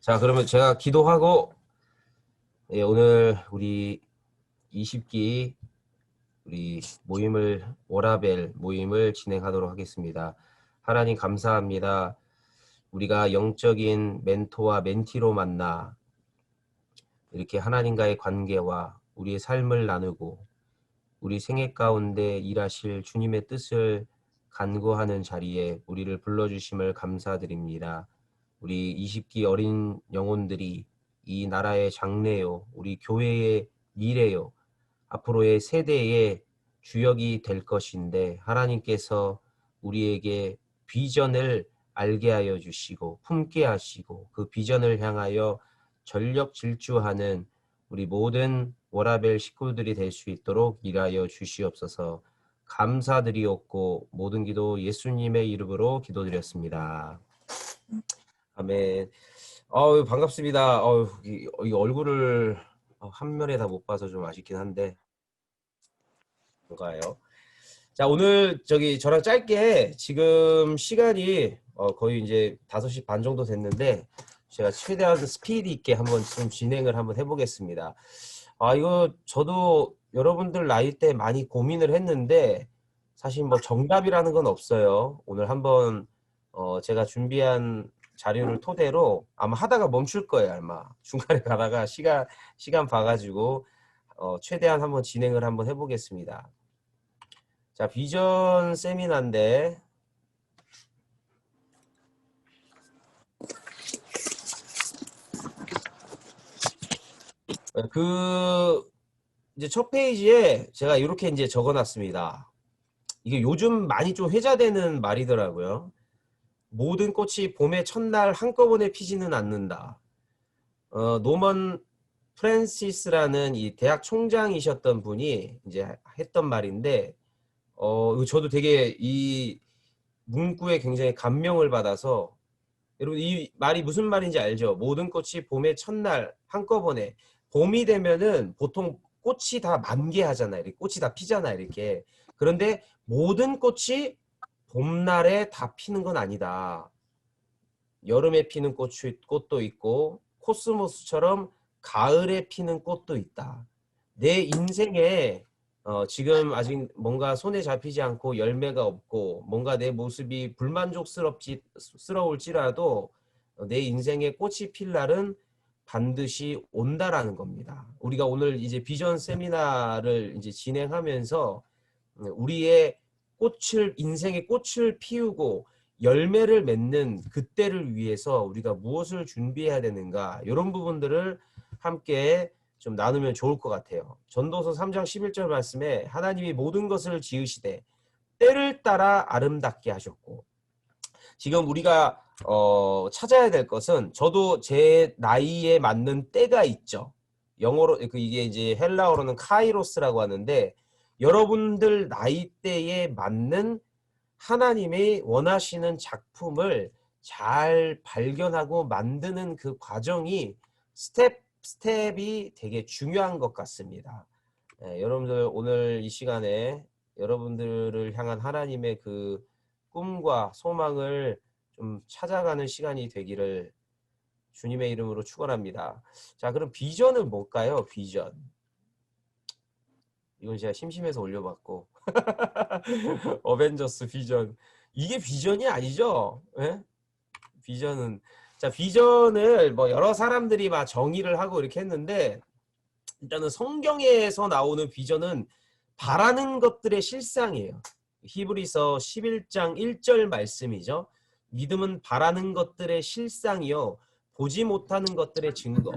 자, 그러면 제가 기도하고 오늘 우리 20기 우리 워라벨 모임을 진행하도록 하겠습니다. 하나님 감사합니다. 우리가 영적인 멘토와 멘티로 만나 이렇게 하나님과의 관계와 우리의 삶을 나누고 우리 생애 가운데 일하실 주님의 뜻을 간구하는 자리에 우리를 불러주심을 감사드립니다. 우리 20기 어린 영혼들이 이 나라의 장래요, 우리 교회의 미래요, 앞으로의 세대의 주역이 될 것인데 하나님께서 우리에게 비전을 알게 하여 주시고 품게 하시고 그 비전을 향하여 전력 질주하는 우리 모든 워라벨 식구들이 될 수 있도록 일하여 주시옵소서. 감사드리옵고 모든 기도 예수님의 이름으로 기도드렸습니다. 아멘. 반갑습니다. 이 얼굴을 한면에 다 못 봐서 좀 아쉽긴 한데 뭔가요? 자, 오늘 저랑 짧게 지금 시간이 거의 이제 5시 반 정도 됐는데 제가 최대한 스피드 있게 한번 좀 진행을 한번 해보겠습니다. 이거 저도 여러분들 나이 때 많이 고민을 했는데 사실 뭐 정답이라는 건 없어요. 오늘 한번 제가 준비한 자료를 토대로 아마 하다가 멈출 거예요. 아마 중간에 가다가 시간 봐가지고 최대한 한번 진행을 한번 해보겠습니다. 자, 비전 세미나인데 이제 첫 페이지에 제가 이렇게 이제 적어놨습니다. 이게 요즘 많이 좀 회자되는 말이더라고요. 모든 꽃이 봄의 첫날 한꺼번에 피지는 않는다. 노먼 프랜시스라는 이 대학 총장이셨던 분이 이제 했던 말인데, 저도 되게 이 문구에 굉장히 감명을 받아서, 여러분 이 말이 무슨 말인지 알죠? 모든 꽃이 봄의 첫날 한꺼번에, 봄이 되면은 보통 꽃이 다 만개하잖아요. 이렇게 꽃이 다 피잖아요. 이렇게. 그런데 모든 꽃이 봄날에 다 피는 건 아니다. 여름에 피는 꽃도 있고 코스모스처럼 가을에 피는 꽃도 있다. 내 인생에 지금 아직 뭔가 손에 잡히지 않고 열매가 없고 뭔가 내 모습이 불만족스러울지라도 내 인생에 꽃이 필 날은 반드시 온다라는 겁니다. 우리가 오늘 이제 비전 세미나를 이제 진행하면서 우리의 인생의 꽃을 피우고 열매를 맺는 그때를 위해서 우리가 무엇을 준비해야 되는가, 이런 부분들을 함께 좀 나누면 좋을 것 같아요. 전도서 3장 11절 말씀에 하나님이 모든 것을 지으시되 때를 따라 아름답게 하셨고, 지금 우리가 찾아야 될 것은, 저도 제 나이에 맞는 때가 있죠. 영어로 이게 이제 헬라어로는 카이로스라고 하는데, 여러분들 나이대에 맞는 하나님이 원하시는 작품을 잘 발견하고 만드는 그 과정이 스텝이 되게 중요한 것 같습니다. 여러분들 오늘 이 시간에 여러분들을 향한 하나님의 그 꿈과 소망을 좀 찾아가는 시간이 되기를 주님의 이름으로 축원합니다. 자, 그럼 비전은 뭘까요? 비전. 이건 제가 심심해서 올려봤고 어벤져스 비전. 이게 비전이 아니죠? 예? 비전은, 자, 비전을 뭐 여러 사람들이 막 정의를 하고 이렇게 했는데, 일단은 성경에서 나오는 비전은 바라는 것들의 실상이에요. 히브리서 11장 1절 말씀이죠. 믿음은 바라는 것들의 실상이요 보지 못하는 것들의 증거.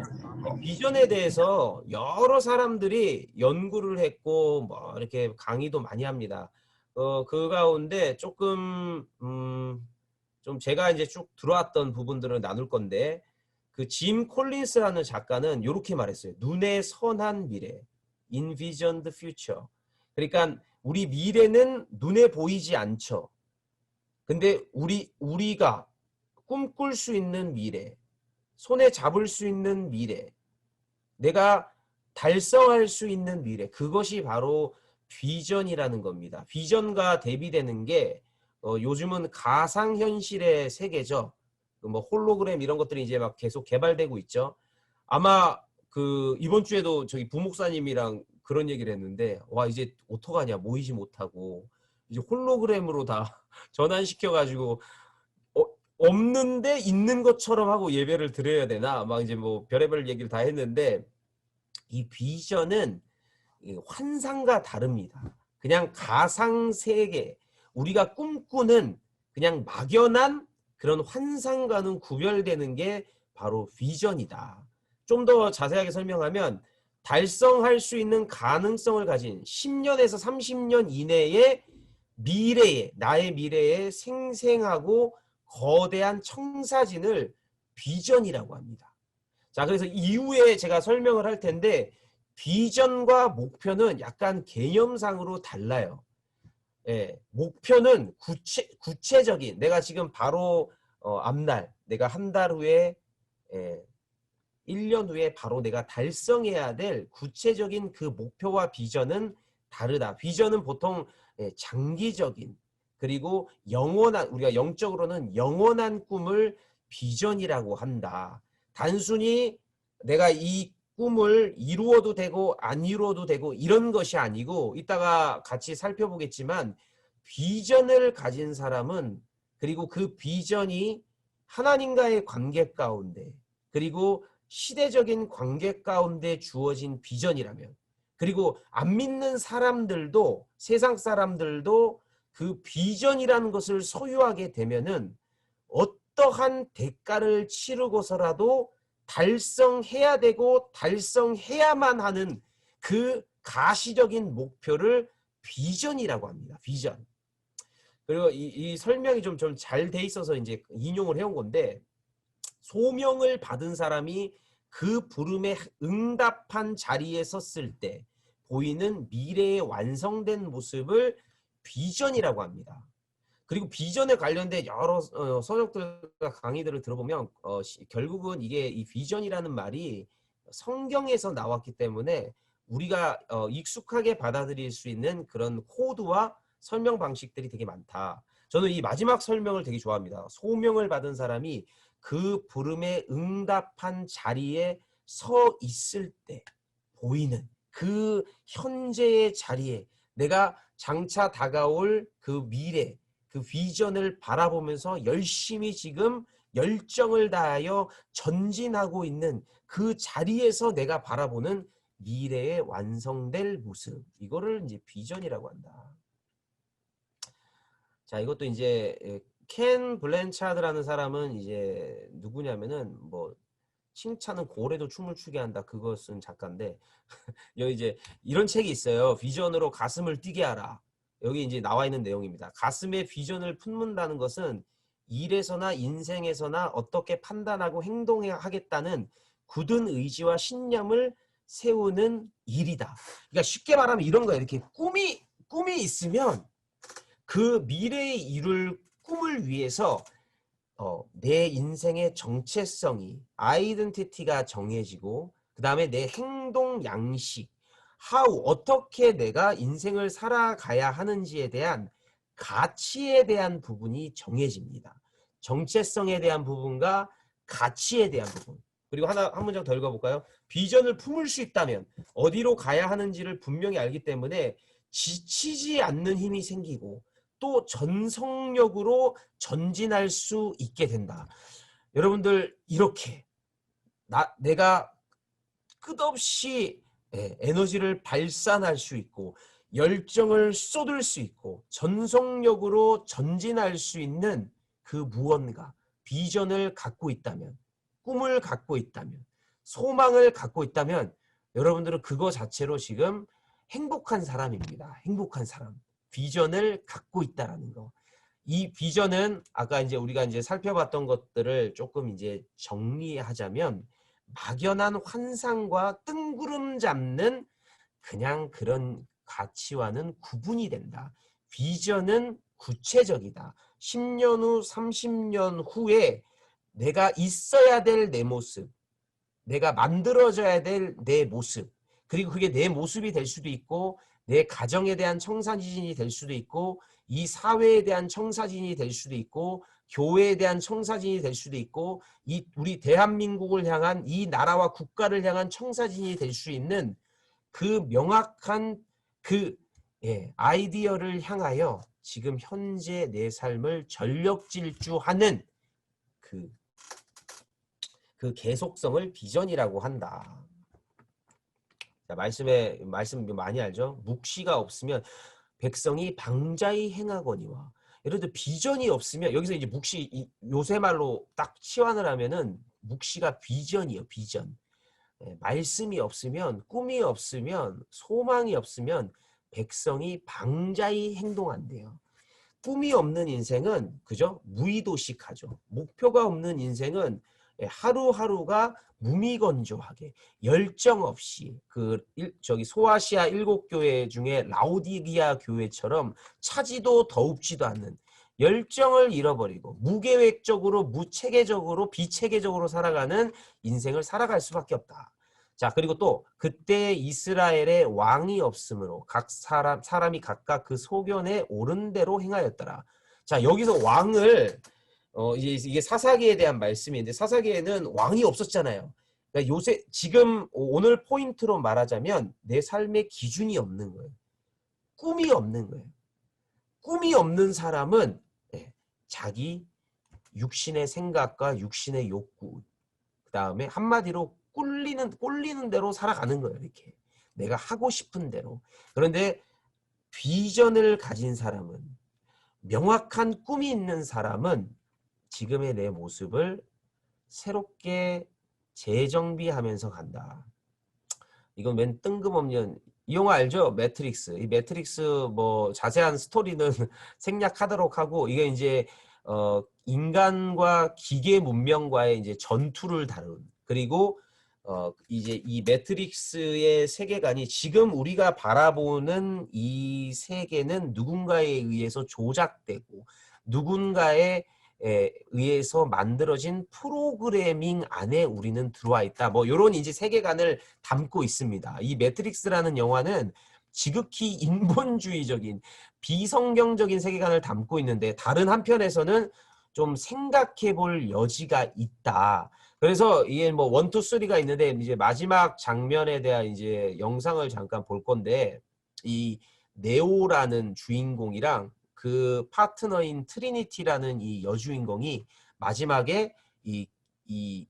비전에 대해서 여러 사람들이 연구를 했고 뭐 이렇게 강의도 많이 합니다. 그 가운데 조금 좀 제가 이제 쭉 들어왔던 부분들을 나눌 건데, 그 짐 콜린스라는 작가는 이렇게 말했어요. 눈에 선한 미래, envisioned future. 그러니까 우리 미래는 눈에 보이지 않죠. 근데 우리가 꿈꿀 수 있는 미래, 손에 잡을 수 있는 미래, 내가 달성할 수 있는 미래, 그것이 바로 비전이라는 겁니다. 비전과 대비되는 게 요즘은 가상현실의 세계죠. 뭐 홀로그램 이런 것들이 이제 막 계속 개발되고 있죠. 아마 그 이번 주에도 저기 부목사님이랑 그런 얘기를 했는데, 와 이제 어떡하냐, 모이지 못하고 이제 홀로그램으로 다 전환시켜 가지고 없는데 있는 것처럼 하고 예배를 드려야 되나, 막 이제 뭐 별의별 얘기를 다 했는데, 이 비전은 환상과 다릅니다. 그냥 가상 세계, 우리가 꿈꾸는 그냥 막연한 그런 환상과는 구별되는 게 바로 비전이다. 좀 더 자세하게 설명하면, 달성할 수 있는 가능성을 가진 10년에서 30년 이내의 미래에, 나의 미래에 생생하고 거대한 청사진을 비전이라고 합니다. 자, 그래서 이후에 제가 설명을 할 텐데, 비전과 목표는 약간 개념상으로 달라요. 예, 목표는 구체적인, 내가 지금 바로 앞날, 내가 한 달 후에, 1년 후에 바로 내가 달성해야 될 구체적인 그 목표와 비전은 다르다. 비전은 보통 장기적인, 그리고 영원한, 우리가 영적으로는 영원한 꿈을 비전이라고 한다. 단순히 내가 이 꿈을 이루어도 되고 안 이루어도 되고 이런 것이 아니고, 이따가 같이 살펴보겠지만, 비전을 가진 사람은, 그리고 그 비전이 하나님과의 관계 가운데, 그리고 시대적인 관계 가운데 주어진 비전이라면, 그리고 안 믿는 사람들도, 세상 사람들도 그 비전이라는 것을 소유하게 되면은 어떠한 대가를 치르고서라도 달성해야 되고 달성해야만 하는 그 가시적인 목표를 비전이라고 합니다. 비전. 그리고 이 설명이 좀 잘 돼 있어서 이제 인용을 해온 건데, 소명을 받은 사람이 그 부름에 응답한 자리에 섰을 때 보이는 미래의 완성된 모습을 비전이라고 합니다. 그리고 비전에 관련된 여러 서적들과 강의들을 들어보면 결국은 이게 이 비전이라는 말이 성경에서 나왔기 때문에 우리가 익숙하게 받아들일 수 있는 그런 코드와 설명 방식들이 되게 많다. 저는 이 마지막 설명을 되게 좋아합니다. 소명을 받은 사람이 그 부름에 응답한 자리에 서 있을 때 보이는 그 현재의 자리에, 내가 장차 다가올 그 미래, 그 비전을 바라보면서 열심히 지금 열정을 다하여 전진하고 있는 그 자리에서 내가 바라보는 미래의 완성될 모습, 이거를 이제 비전이라고 한다. 자, 이것도 이제 켄 블랜차드라는 사람은 이제 누구냐면은, 뭐 칭찬은 고래도 춤을 추게 한다, 그것은 작가인데 여기 이제 이런 책이 있어요. 비전으로 가슴을 뛰게 하라. 여기 이제 나와 있는 내용입니다. 가슴에 비전을 품는다는 것은 일에서나 인생에서나 어떻게 판단하고 행동하겠다는 굳은 의지와 신념을 세우는 일이다. 그러니까 쉽게 말하면 이런 거예요. 이렇게 꿈이 있으면 그 미래에 이룰 꿈을 위해서 내 인생의 정체성이, 아이덴티티가 정해지고, 그 다음에 내 행동 양식, 어떻게 내가 인생을 살아가야 하는지에 대한 가치에 대한 부분이 정해집니다. 정체성에 대한 부분과 가치에 대한 부분. 그리고 한 문장 더 읽어볼까요? 비전을 품을 수 있다면 어디로 가야 하는지를 분명히 알기 때문에 지치지 않는 힘이 생기고, 또 전속력으로 전진할 수 있게 된다. 여러분들, 이렇게 내가 끝없이 에너지를 발산할 수 있고 열정을 쏟을 수 있고 전속력으로 전진할 수 있는 그 무언가, 비전을 갖고 있다면, 꿈을 갖고 있다면, 소망을 갖고 있다면, 여러분들은 그거 자체로 지금 행복한 사람입니다. 행복한 사람. 비전을 갖고 있다라는 거. 이 비전은 아까 이제 우리가 이제 살펴봤던 것들을 조금 이제 정리하자면, 막연한 환상과 뜬구름 잡는 그냥 그런 가치와는 구분이 된다. 비전은 구체적이다. 10년 후, 30년 후에 내가 있어야 될 내 모습, 내가 만들어져야 될 내 모습, 그리고 그게 내 모습이 될 수도 있고, 내 가정에 대한 청사진이 될 수도 있고, 이 사회에 대한 청사진이 될 수도 있고, 교회에 대한 청사진이 될 수도 있고 이 우리 대한민국을 향한 이 나라와 국가를 향한 청사진이 될 수 있는 그 명확한 그 아이디어를 향하여 지금 현재 내 삶을 전력 질주하는 그 계속성을 비전이라고 한다. 자, 말씀 많이 알죠? 묵시가 없으면 백성이 방자히 행하거니와. 예를 들어 비전이 없으면 여기서 이제 묵시 요새 말로 딱 치환을 하면은 묵시가 비전이에요. 비전. 말씀이 없으면 꿈이 없으면 소망이 없으면 백성이 방자히 행동한대요. 꿈이 없는 인생은 그죠? 무의도식하죠. 목표가 없는 인생은 하루하루가 무미건조하게 열정 없이 저기 소아시아 7교회 중에 라오디기아 교회처럼 차지도 더웁지도 않는 열정을 잃어버리고 무계획적으로 무체계적으로 비체계적으로 살아가는 인생을 살아갈 수밖에 없다. 자, 그리고 또 그때 이스라엘에 왕이 없으므로 각 사람이 각각 그 소견에 옳은 대로 행하였더라. 자, 여기서 왕을 이게 사사기에 대한 말씀인데 사사기에는 왕이 없었잖아요. 그러니까 요새 지금 오늘 포인트로 말하자면 내 삶의 기준이 없는 거예요. 꿈이 없는 거예요. 꿈이 없는 사람은 자기 육신의 생각과 육신의 욕구, 그 다음에 한마디로 꼴리는 대로 살아가는 거예요. 이렇게 내가 하고 싶은 대로. 그런데 비전을 가진 사람은, 명확한 꿈이 있는 사람은 지금의 내 모습을 새롭게 재정비하면서 간다. 이건 웬 뜬금없는 이 영화 알죠? 매트릭스. 이 매트릭스 뭐 자세한 스토리는 생략하도록 하고 이게 이제 인간과 기계 문명과의 이제 전투를 다룬, 그리고 이제 이 매트릭스의 세계관이 지금 우리가 바라보는 이 세계는 누군가에 의해서 조작되고 누군가에 의해서 만들어진 프로그래밍 안에 우리는 들어와 있다. 뭐 이런 이제 세계관을 담고 있습니다. 이 매트릭스라는 영화는 지극히 인본주의적인 비성경적인 세계관을 담고 있는데 다른 한편에서는 좀 생각해 볼 여지가 있다. 그래서 이게 뭐 1, 2, 3가 있는데 이제 마지막 장면에 대한 이제 영상을 잠깐 볼 건데 이 네오라는 주인공이랑 그 파트너인 트리니티라는 이 여주인공이 마지막에 이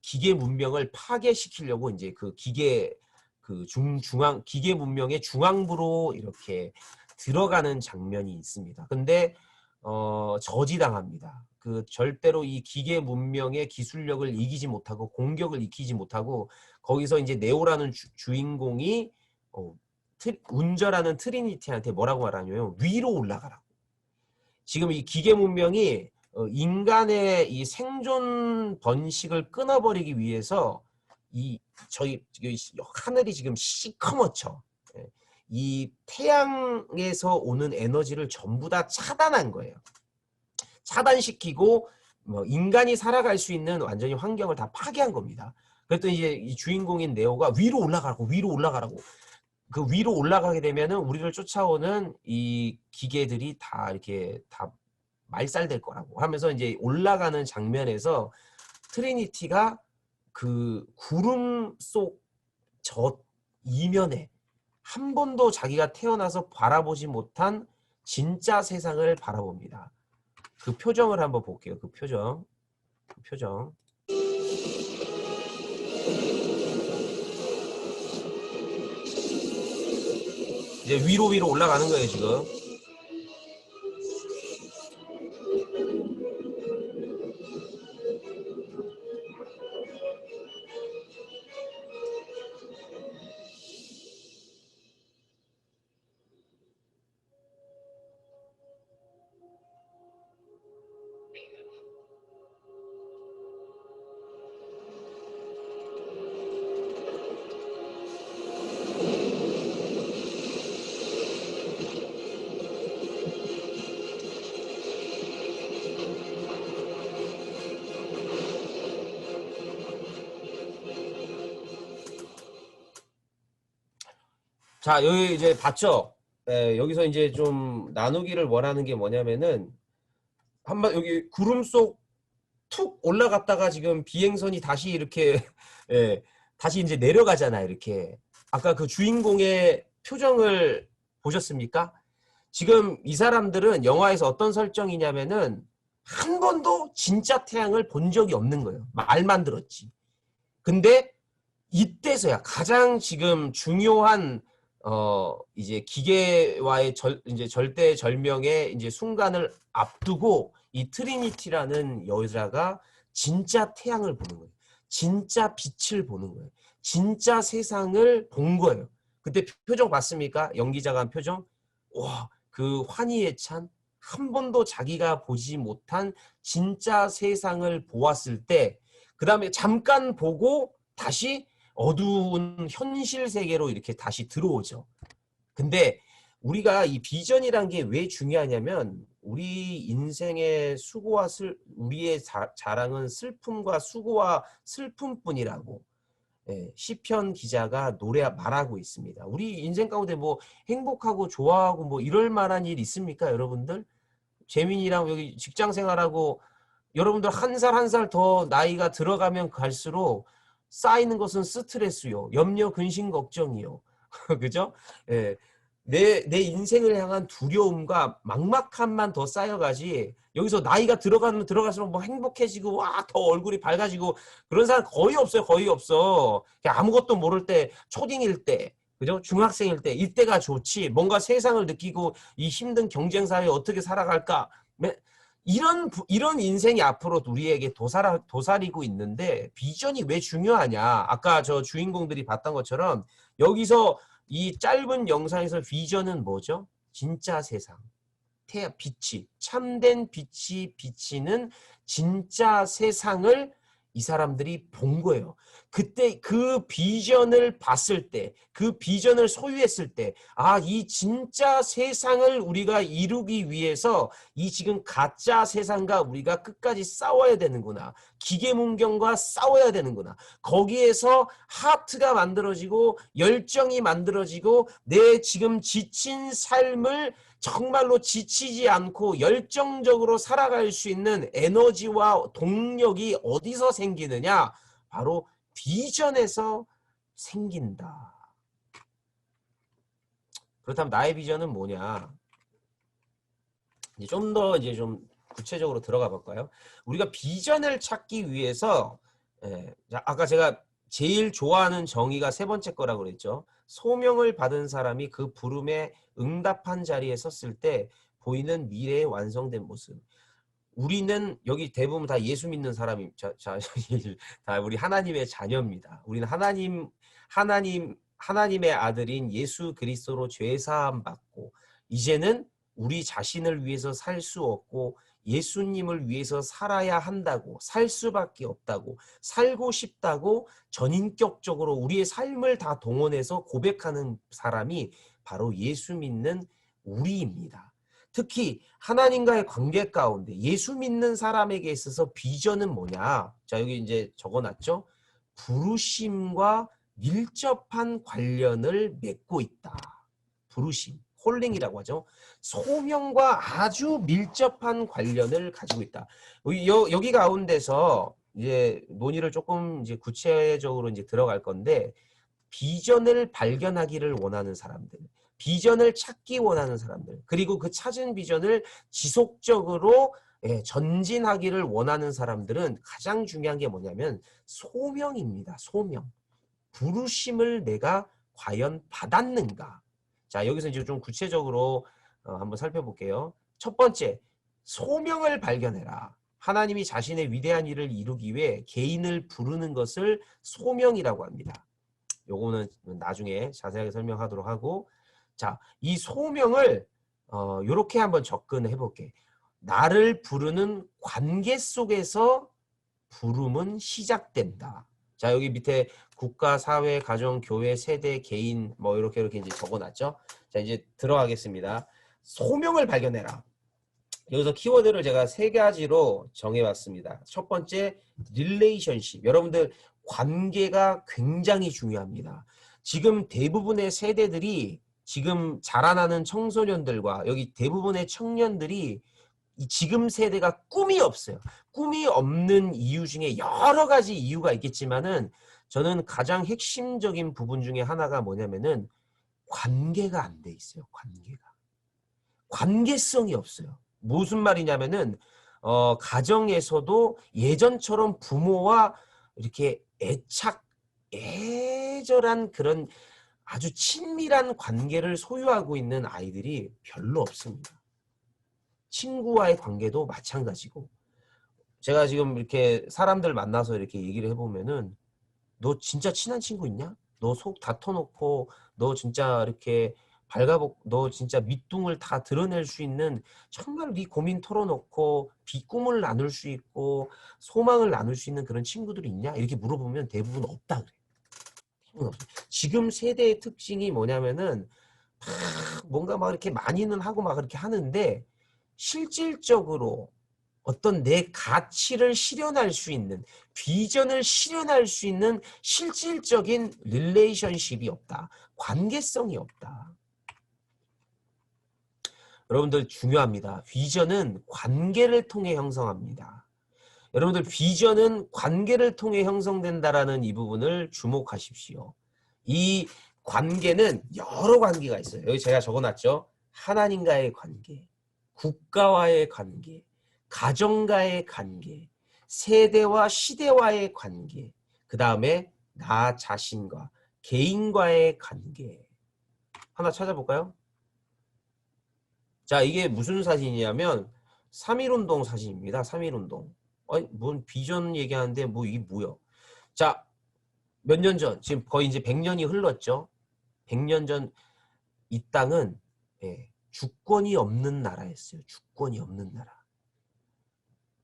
기계 문명을 파괴시키려고 이제 그 기계 기계 문명의 중앙부로 이렇게 들어가는 장면이 있습니다. 근데 저지당합니다. 절대로 이 기계 문명의 기술력을 이기지 못하고 공격을 익히지 못하고 거기서 이제 네오라는 주인공이 운전하는 트리니티한테 뭐라고 말하냐면 위로 올라가라고. 지금 이 기계 문명이 인간의 이 생존 번식을 끊어버리기 위해서 저희 하늘이 지금 시커멓죠. 이 태양에서 오는 에너지를 전부 다 차단한 거예요. 차단시키고 인간이 살아갈 수 있는 완전히 환경을 다 파괴한 겁니다. 그랬더니 이제 이 주인공인 네오가 위로 올라가라고 그 위로 올라가게 되면은 우리를 쫓아오는 이 기계들이 다 이렇게 다 말살될 거라고 하면서 이제 올라가는 장면에서 트리니티가 그 구름 속 저 이면에 한 번도 자기가 태어나서 바라보지 못한 진짜 세상을 바라봅니다. 그 표정을 한번 볼게요. 그 표정. 이제 위로 올라가는 거예요, 지금. 자, 여기 이제 봤죠? 여기서 이제 좀 나누기를 원하는 게 뭐냐면은 여기 구름 속 툭 올라갔다가 지금 비행선이 다시 이렇게 예, 다시 이제 내려가잖아요. 이렇게. 아까 그 주인공의 표정을 보셨습니까? 지금 이 사람들은 영화에서 어떤 설정이냐면은 한 번도 진짜 태양을 본 적이 없는 거예요. 말만 들었지. 근데 이때서야 가장 지금 중요한 이제 기계와의 이제 절대절명의 이제 순간을 앞두고 이 트리니티라는 여자가 진짜 태양을 보는 거예요. 진짜 빛을 보는 거예요. 진짜 세상을 본 거예요. 그때 표정 봤습니까? 연기자가 한 표정? 와, 그 환희에 찬 한 번도 자기가 보지 못한 진짜 세상을 보았을 때, 그 다음에 잠깐 보고 다시 어두운 현실 세계로 이렇게 다시 들어오죠. 근데 우리가 이 비전이란 게 왜 중요하냐면 우리 인생의 수고와 우리의 자랑은 슬픔과 수고와 슬픔뿐이라고 시편 기자가 말하고 있습니다. 우리 인생 가운데 뭐 행복하고 좋아하고 뭐 이럴 만한 일 있습니까, 여러분들? 재민이랑 여기 직장 생활하고 여러분들 한 살 한 살 더 나이가 들어가면 갈수록 쌓이는 것은 스트레스요. 염려, 근심, 걱정이요. 그죠? 예. 내 인생을 향한 두려움과 막막함만 더 쌓여가지 여기서 나이가 들어가면 들어갈수록 뭐 행복해지고 와, 더 얼굴이 밝아지고 그런 사람 거의 없어요. 거의 없어. 그냥 아무것도 모를 때, 초딩일 때, 그죠? 중학생일 때, 이때가 좋지. 뭔가 세상을 느끼고 이 힘든 경쟁 사회에 어떻게 살아갈까? 이런 인생이 앞으로 우리에게 도사리고 있는데 비전이 왜 중요하냐? 아까 저 주인공들이 봤던 것처럼 여기서 이 짧은 영상에서 비전은 뭐죠? 진짜 세상. 빛이, 참된 빛이 비치는 진짜 세상을 이 사람들이 본 거예요. 그때 그 비전을 봤을 때, 그 비전을 소유했을 때, 아, 이 진짜 세상을 우리가 이루기 위해서 이 지금 가짜 세상과 우리가 끝까지 싸워야 되는구나. 기계문경과 싸워야 되는구나. 거기에서 하트가 만들어지고 열정이 만들어지고 내 지금 지친 삶을 정말로 지치지 않고 열정적으로 살아갈 수 있는 에너지와 동력이 어디서 생기느냐? 바로 비전에서 생긴다. 그렇다면 나의 비전은 뭐냐? 좀 더 이제 좀 구체적으로 들어가 볼까요? 우리가 비전을 찾기 위해서 아까 제가 제일 좋아하는 정의가 세 번째 거라고 그랬죠. 소명을 받은 사람이 그 부름에 응답한 자리에 섰을 때 보이는 미래의 완성된 모습. 우리는 여기 대부분 다 예수 믿는 사람이 다 우리 하나님의 자녀입니다. 우리는 하나님의 아들인 예수 그리스도로 죄 사함 받고 이제는 우리 자신을 위해서 살 수 없고 예수님을 위해서 살아야 한다고, 살 수밖에 없다고, 살고 싶다고 전인격적으로 우리의 삶을 다 동원해서 고백하는 사람이 바로 예수 믿는 우리입니다. 특히 하나님과의 관계 가운데 예수 믿는 사람에게 있어서 비전은 뭐냐? 자, 여기 이제 적어놨죠? 부르심과 밀접한 관련을 맺고 있다. 부르심, 콜링이라고 하죠. 소명과 아주 밀접한 관련을 가지고 있다. 여기 가운데서 이제 논의를 조금 이제 구체적으로 이제 들어갈 건데 비전을 발견하기를 원하는 사람들, 비전을 찾기 원하는 사람들, 그리고 그 찾은 비전을 지속적으로 전진하기를 원하는 사람들은 가장 중요한 게 뭐냐면 소명입니다. 소명. 부르심을 내가 과연 받았는가? 자, 여기서 이제 좀 구체적으로 한번 살펴볼게요. 첫 번째, 소명을 발견해라. 하나님이 자신의 위대한 일을 이루기 위해 개인을 부르는 것을 소명이라고 합니다. 요거는 나중에 자세하게 설명하도록 하고, 자, 이 소명을 요렇게 한번 접근해 볼게. 나를 부르는 관계 속에서 부름은 시작된다. 자, 여기 밑에 국가, 사회, 가정, 교회, 세대, 개인 뭐 이렇게 이제 적어놨죠. 자, 이제 들어가겠습니다. 소명을 발견해라. 여기서 키워드를 제가 세 가지로 정해왔습니다. 첫 번째, 릴레이션십. 여러분들 관계가 굉장히 중요합니다. 지금 대부분의 세대들이 지금 자라나는 청소년들과 여기 대부분의 청년들이 지금 세대가 꿈이 없어요. 꿈이 없는 이유 중에 여러 가지 이유가 있겠지만은 저는 가장 핵심적인 부분 중에 하나가 뭐냐면은 관계가 안 돼 있어요. 관계가. 관계성이 없어요. 무슨 말이냐면은 가정에서도 예전처럼 부모와 이렇게 애절한 그런 아주 친밀한 관계를 소유하고 있는 아이들이 별로 없습니다. 친구와의 관계도 마찬가지고. 제가 지금 이렇게 사람들 만나서 이렇게 얘기를 해보면은 너 진짜 친한 친구 있냐? 너 속 다 터놓고 너 진짜 이렇게 너 진짜 밑둥을 다 드러낼 수 있는 정말 네 고민 털어놓고 꿈을 나눌 수 있고 소망을 나눌 수 있는 그런 친구들이 있냐? 이렇게 물어보면 대부분 없다 그래. 지금 세대의 특징이 뭐냐면은 뭔가 막 이렇게 많이는 하고 막 그렇게 하는데 실질적으로 어떤 내 가치를 실현할 수 있는 비전을 실현할 수 있는 실질적인 릴레이션십이 없다. 관계성이 없다. 여러분들 중요합니다. 비전은 관계를 통해 형성합니다. 여러분들 비전은 관계를 통해 형성된다라는 이 부분을 주목하십시오. 이 관계는 여러 관계가 있어요. 여기 제가 적어놨죠. 하나님과의 관계, 국가와의 관계, 가정과의 관계, 세대와 시대와의 관계, 그 다음에 나 자신과 개인과의 관계. 하나 찾아볼까요? 자, 이게 무슨 사진이냐면 3.1운동 사진입니다. 3.1운동. 아니, 뭔 비전 얘기하는데 뭐 이게 뭐야? 자, 몇 년 전, 지금 거의 이제 100년이 흘렀죠. 100년 전 이 땅은 주권이 없는 나라였어요. 주권이 없는 나라.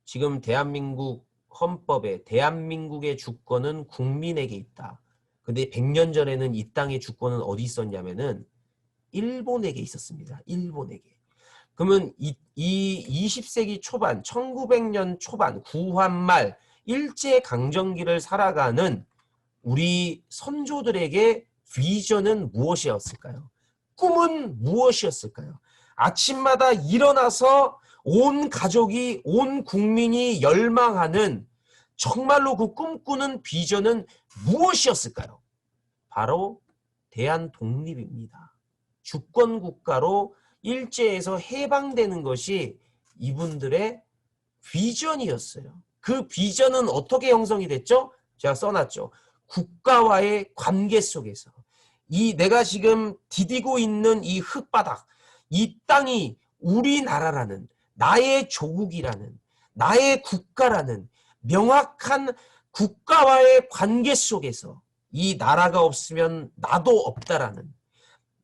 지금 대한민국 헌법에 대한민국의 주권은 국민에게 있다. 근데 100년 전에는 이 땅의 주권은 어디 있었냐면은 일본에게 있었습니다. 일본에게. 그러면 이 20세기 초반, 1900년 초반, 구한말 일제강점기를 살아가는 우리 선조들에게 비전은 무엇이었을까요? 꿈은 무엇이었을까요? 아침마다 일어나서 온 가족이, 온 국민이 열망하는 정말로 그 꿈꾸는 비전은 무엇이었을까요? 바로 대한독립입니다. 주권국가로 일제에서 해방되는 것이 이분들의 비전이었어요. 그 비전은 어떻게 형성이 됐죠? 제가 써놨죠. 국가와의 관계 속에서 내가 지금 디디고 있는 이 흙바닥, 이 땅이 우리나라라는 나의 조국이라는 나의 국가라는 명확한 국가와의 관계 속에서 이 나라가 없으면 나도 없다라는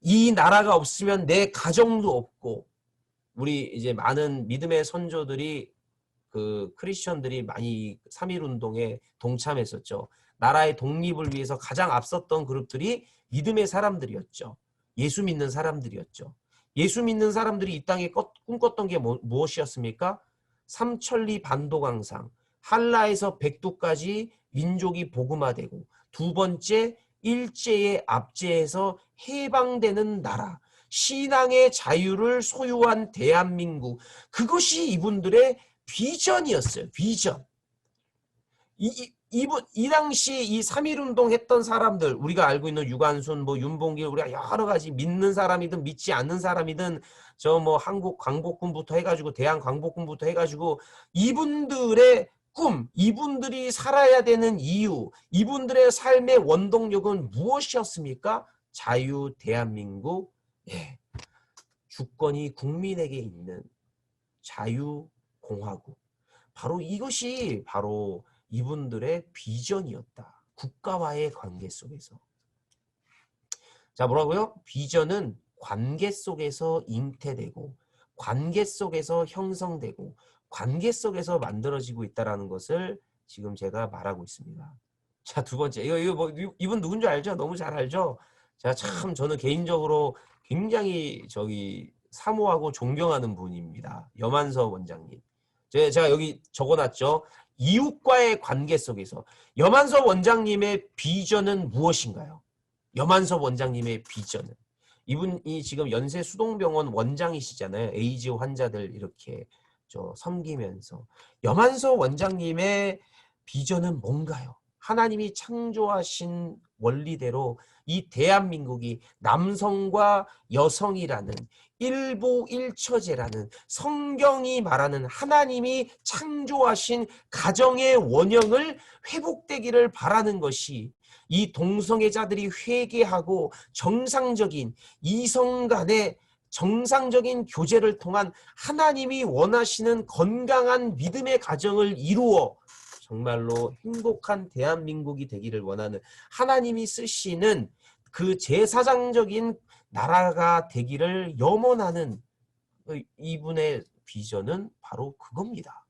이 나라가 없으면 내 가정도 없고 우리 이제 많은 믿음의 선조들이 그 크리스천들이 많이 3.1운동에 동참했었죠. 나라의 독립을 위해서 가장 앞섰던 그룹들이 믿음의 사람들이었죠. 예수 믿는 사람들이었죠. 예수 믿는 사람들이 이 땅에 꿈꿨던 게 무엇이었습니까? 삼천리 반도강상, 한라에서 백두까지 민족이 복음화되고 두 번째 일제의 압제에서 해방되는 나라, 신앙의 자유를 소유한 대한민국, 그것이 이분들의 비전이었어요. 비전. 이 당시 이 3.1운동 했던 사람들, 우리가 알고 있는 유관순, 뭐 윤봉길, 우리가 여러 가지 믿는 사람이든 믿지 않는 사람이든 저 뭐 한국 광복군부터 해가지고 대한광복군부터 해가지고 이분들의 꿈, 이분들이 살아야 되는 이유, 이분들의 삶의 원동력은 무엇이었습니까? 자유 대한민국, 주권이 국민에게 있는 자유공화국. 바로 이것이 바로 이분들의 비전이었다. 국가와의 관계 속에서. 자, 뭐라고요? 비전은 관계 속에서 잉태되고 관계 속에서 형성되고 관계 속에서 만들어지고 있다는 것을 지금 제가 말하고 있습니다. 자, 두 번째. 이분 누군지 알죠? 너무 잘 알죠? 제가 참 저는 개인적으로 굉장히 사모하고 존경하는 분입니다. 염한섭 원장님. 제가 여기 적어놨죠. 이웃과의 관계 속에서 염한섭 원장님의 비전은 무엇인가요? 염한섭 원장님의 비전은 이분이 지금 연세수동병원 원장이시잖아요. 에이즈 환자들 이렇게 섬기면서. 염한서 원장님의 비전은 뭔가요? 하나님이 창조하신 원리대로 이 대한민국이 남성과 여성이라는 일보일처제라는 성경이 말하는 하나님이 창조하신 가정의 원형을 회복되기를 바라는 것이 이 동성애자들이 회개하고 정상적인 이성 간의 정상적인 교제를 통한 하나님이 원하시는 건강한 믿음의 가정을 이루어 정말로 행복한 대한민국이 되기를 원하는 하나님이 쓰시는 그 제사장적인 나라가 되기를 염원하는 이분의 비전은 바로 그겁니다.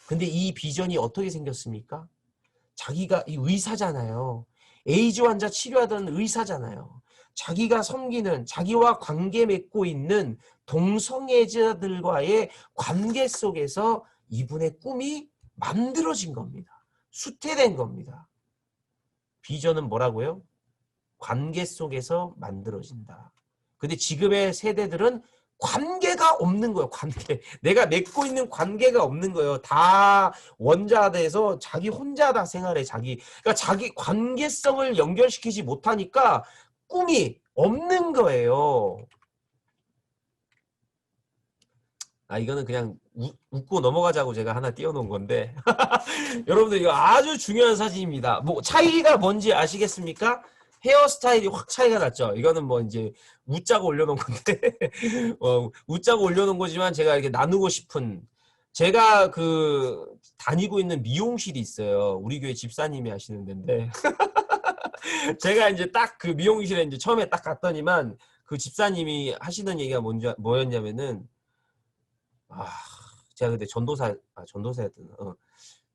근데 이 비전이 어떻게 생겼습니까? 자기가 의사잖아요. 에이즈 환자 치료하던 의사잖아요. 자기가 섬기는, 자기와 관계 맺고 있는 동성애자들과의 관계 속에서 이분의 꿈이 만들어진 겁니다. 수태된 겁니다. 비전은 뭐라고요? 관계 속에서 만들어진다. 근데 지금의 세대들은 관계가 없는 거예요. 관계. 내가 맺고 있는 관계가 없는 거예요. 다 원자돼서 자기 혼자 다 생활해. 그러니까 자기 관계성을 연결시키지 못하니까 꿈이 없는 거예요. 이거는 그냥 웃고 넘어가자고 제가 하나 띄워놓은 건데 여러분들 이거 아주 중요한 사진입니다. 뭐 차이가 뭔지 아시겠습니까? 헤어스타일이 확 차이가 났죠. 이거는 뭐 이제 웃자고 올려놓은 건데 웃자고 올려놓은 거지만 제가 이렇게 나누고 싶은 제가 다니고 있는 미용실이 있어요. 우리 교회 집사님이 하시는 데인데 제가 이제 딱 그 미용실에 이제 처음에 딱 갔더니만 그 집사님이 하시는 얘기가 뭐였냐면은 제가 그때 전도사였던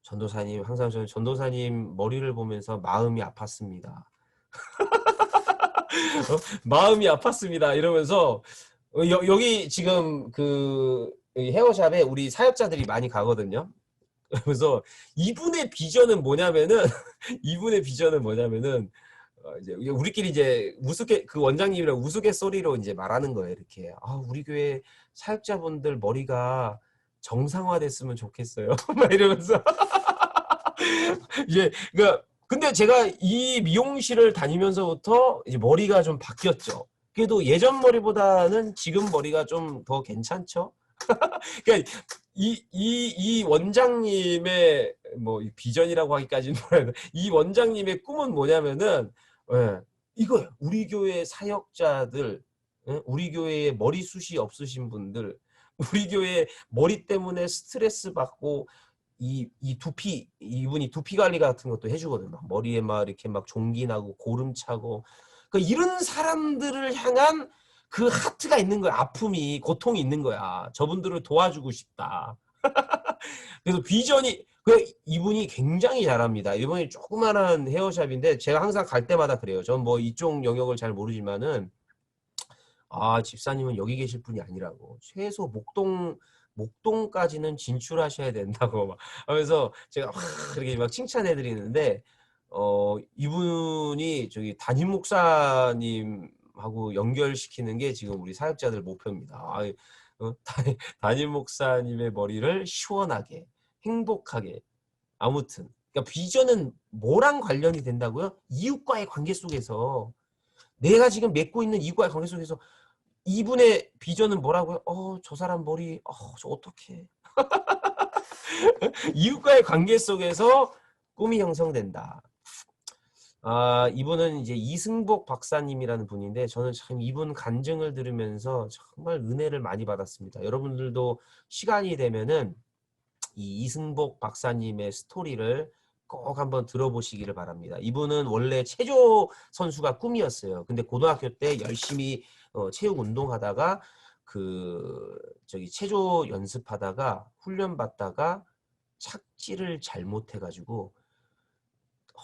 전도사님 항상 저는 전도사님 머리를 보면서 마음이 아팠습니다. 마음이 아팠습니다. 이러면서 여기 지금 헤어샵에 우리 사역자들이 많이 가거든요. 그래서 이분의 비전은 뭐냐면은 이제 우리끼리 이제 그 원장님이랑 우스갯소리로 이제 말하는 거예요. 이렇게 우리 교회 사역자분들 머리가 정상화됐으면 좋겠어요. 막 이러면서 이제 그러니까 근데 제가 이 미용실을 다니면서부터 이제 머리가 좀 바뀌었죠. 그래도 예전 머리보다는 지금 머리가 좀 더 괜찮죠. 그러니까 이 원장님의 뭐 비전이라고 하기까지는 뭐라도 이 원장님의 꿈은 뭐냐면은 이거예요. 우리 교회 사역자들, 우리 교회에 머리숱이 없으신 분들, 우리 교회 머리 때문에 스트레스 받고 이분이 두피 관리 같은 것도 해주거든요. 막 머리에 막 이렇게 막 종기 나고 고름 차고 이런 사람들을 향한 그 하트가 있는 거야. 아픔이 고통이 있는 거야. 저분들을 도와주고 싶다. 그래서 비전이 이분이 굉장히 잘합니다. 이분이 조그마한 헤어샵인데 제가 항상 갈 때마다 그래요. 전 뭐 이쪽 영역을 잘 모르지만은 집사님은 여기 계실 분이 아니라고. 최소 목동까지는 진출하셔야 된다고 막 하면서 제가 그렇게 막 칭찬해 드리는데 이분이 저기 담임 목사님하고 연결시키는 게 지금 우리 사역자들 목표입니다. 담임 목사님의 머리를 시원하게 행복하게 아무튼 그러니까 비전은 뭐랑 관련이 된다고요? 이웃과의 관계 속에서 내가 지금 맺고 있는 이웃과의 관계 속에서 이분의 비전은 뭐라고요? 저 사람 머리 저 어떡해. 이웃과의 관계 속에서 꿈이 형성된다. 이분은 이제 이승복 박사님이라는 분인데 저는 참 이분 간증을 들으면서 정말 은혜를 많이 받았습니다. 여러분들도 시간이 되면은 이 이승복 박사님의 스토리를 꼭 한번 들어보시기를 바랍니다. 이분은 원래 체조 선수가 꿈이었어요. 근데 고등학교 때 열심히 체육 운동하다가 체조 연습하다가 훈련 받다가 착지를 잘못해가지고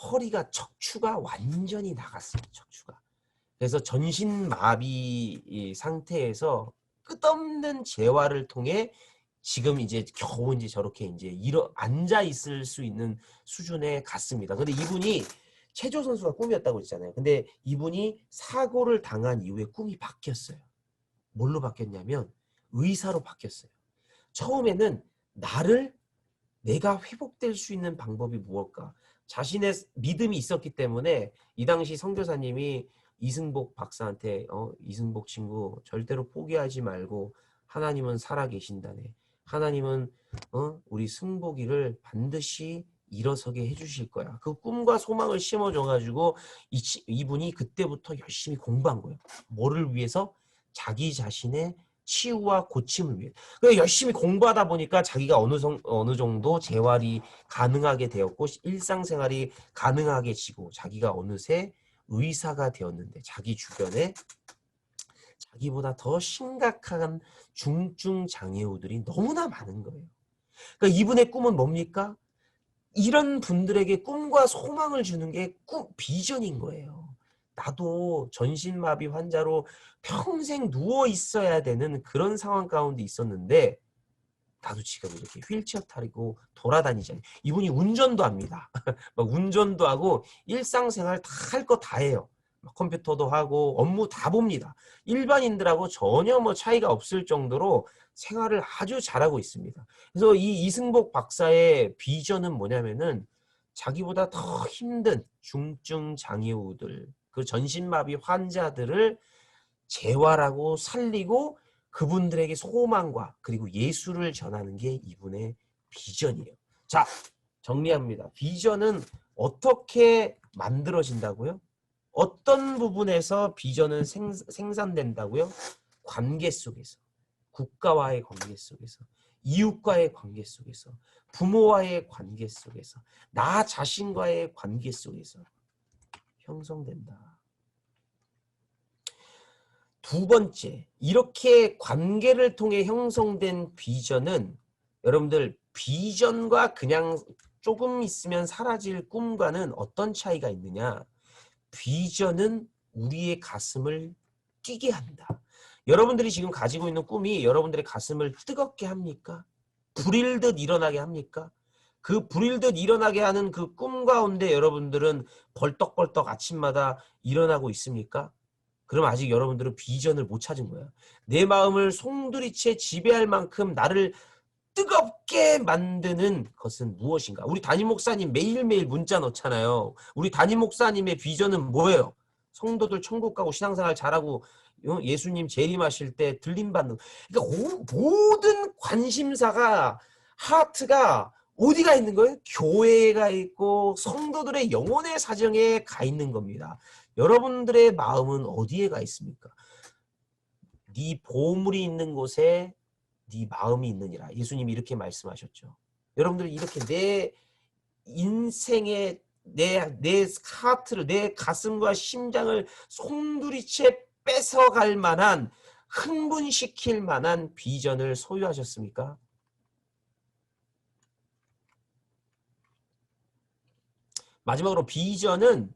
허리가 척추가 완전히 나갔어요. 척추가. 그래서 전신마비 상태에서 끝없는 재활을 통해 지금 이제 겨우 이제 저렇게 이제 앉아 있을 수 있는 수준에 갔습니다. 근데 이분이 체조 선수가 꿈이었다고 했잖아요. 근데 이분이 사고를 당한 이후에 꿈이 바뀌었어요. 뭘로 바뀌었냐면 의사로 바뀌었어요. 처음에는 나를 내가 회복될 수 있는 방법이 무엇일까? 자신의 믿음이 있었기 때문에 이 당시 선교사님이 이승복 박사한테 이승복 친구 절대로 포기하지 말고 하나님은 살아계신다네. 하나님은 우리 승복이를 반드시 일어서게 해주실 거야. 그 꿈과 소망을 심어줘가지고 이분이 그때부터 열심히 공부한 거예요. 뭐를 위해서? 자기 자신의 치유와 고침을 위해. 그래서 열심히 공부하다 보니까 자기가 어느 정도 재활이 가능하게 되었고 일상생활이 가능하게 지고 자기가 어느새 의사가 되었는데 자기 주변에 자기보다 더 심각한 중증 장애우들이 너무나 많은 거예요. 그러니까 이분의 꿈은 뭡니까? 이런 분들에게 꿈과 소망을 주는 게 비전인 거예요. 나도 전신마비 환자로 평생 누워 있어야 되는 그런 상황 가운데 있었는데 나도 지금 이렇게 휠체어 타고 돌아다니잖아요. 이분이 운전도 합니다. 막 운전도 하고 일상생활 다 할 거 다 해요. 컴퓨터도 하고 업무 다 봅니다. 일반인들하고 전혀 뭐 차이가 없을 정도로 생활을 아주 잘하고 있습니다. 그래서 이 이승복 박사의 비전은 뭐냐면은 자기보다 더 힘든 중증 장애우들, 그 전신마비 환자들을 재활하고 살리고 그분들에게 소망과 그리고 예수를 전하는 게 이분의 비전이에요. 자, 정리합니다. 비전은 어떻게 만들어진다고요? 어떤 부분에서 비전은 생산된다고요? 관계 속에서, 국가와의 관계 속에서, 이웃과의 관계 속에서, 부모와의 관계 속에서, 나 자신과의 관계 속에서 형성된다. 두 번째, 이렇게 관계를 통해 형성된 비전은 여러분들 비전과 그냥 조금 있으면 사라질 꿈과는 어떤 차이가 있느냐? 비전은 우리의 가슴을 뛰게 한다. 여러분들이 지금 가지고 있는 꿈이 여러분들의 가슴을 뜨겁게 합니까? 불일 듯 일어나게 합니까? 그 불일 듯 일어나게 하는 그 꿈 가운데 여러분들은 벌떡벌떡 아침마다 일어나고 있습니까? 그럼 아직 여러분들은 비전을 못 찾은 거야. 내 마음을 송두리째 지배할 만큼 나를 뜨겁게 만드는 것은 무엇인가? 우리 담임 목사님 매일매일 문자 넣잖아요. 우리 담임 목사님의 비전은 뭐예요? 성도들 천국 가고 신앙생활 잘하고 예수님 재림하실 때 들림받는. 그러니까 모든 관심사가 하트가 어디가 있는 거예요? 교회가 있고 성도들의 영혼의 사정에 가 있는 겁니다. 여러분들의 마음은 어디에 가 있습니까? 네 보물이 있는 곳에 네 마음이 있느니라. 예수님이 이렇게 말씀하셨죠. 여러분들 이렇게 내 인생의 내 하트를 내 가슴과 심장을 송두리째 뺏어갈 만한 흥분시킬 만한 비전을 소유하셨습니까? 마지막으로 비전은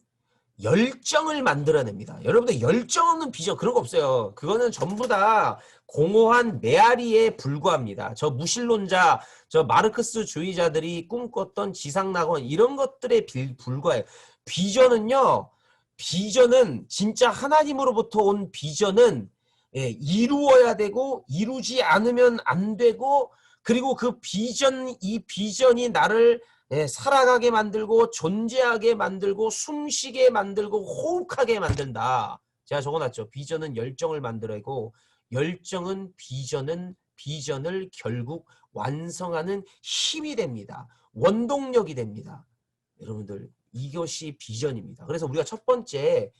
열정을 만들어냅니다. 여러분들 열정 없는 비전 그런 거 없어요. 그거는 전부 다 공허한 메아리에 불과합니다. 저 무신론자, 저 마르크스주의자들이 꿈꿨던 지상낙원 이런 것들에 불과해요. 비전은요. 비전은 진짜 하나님으로부터 온 비전은 이루어야 되고 이루지 않으면 안 되고 그리고 이 비전이 나를 살아가게 만들고 존재하게 만들고 숨쉬게 만들고 호흡하게 만든다. 제가 적어놨죠. 비전은 열정을 만들고 열정은 비전을 결국 완성하는 힘이 됩니다. 원동력이 됩니다. 여러분들 이것이 비전입니다. 그래서 우리가 첫 번째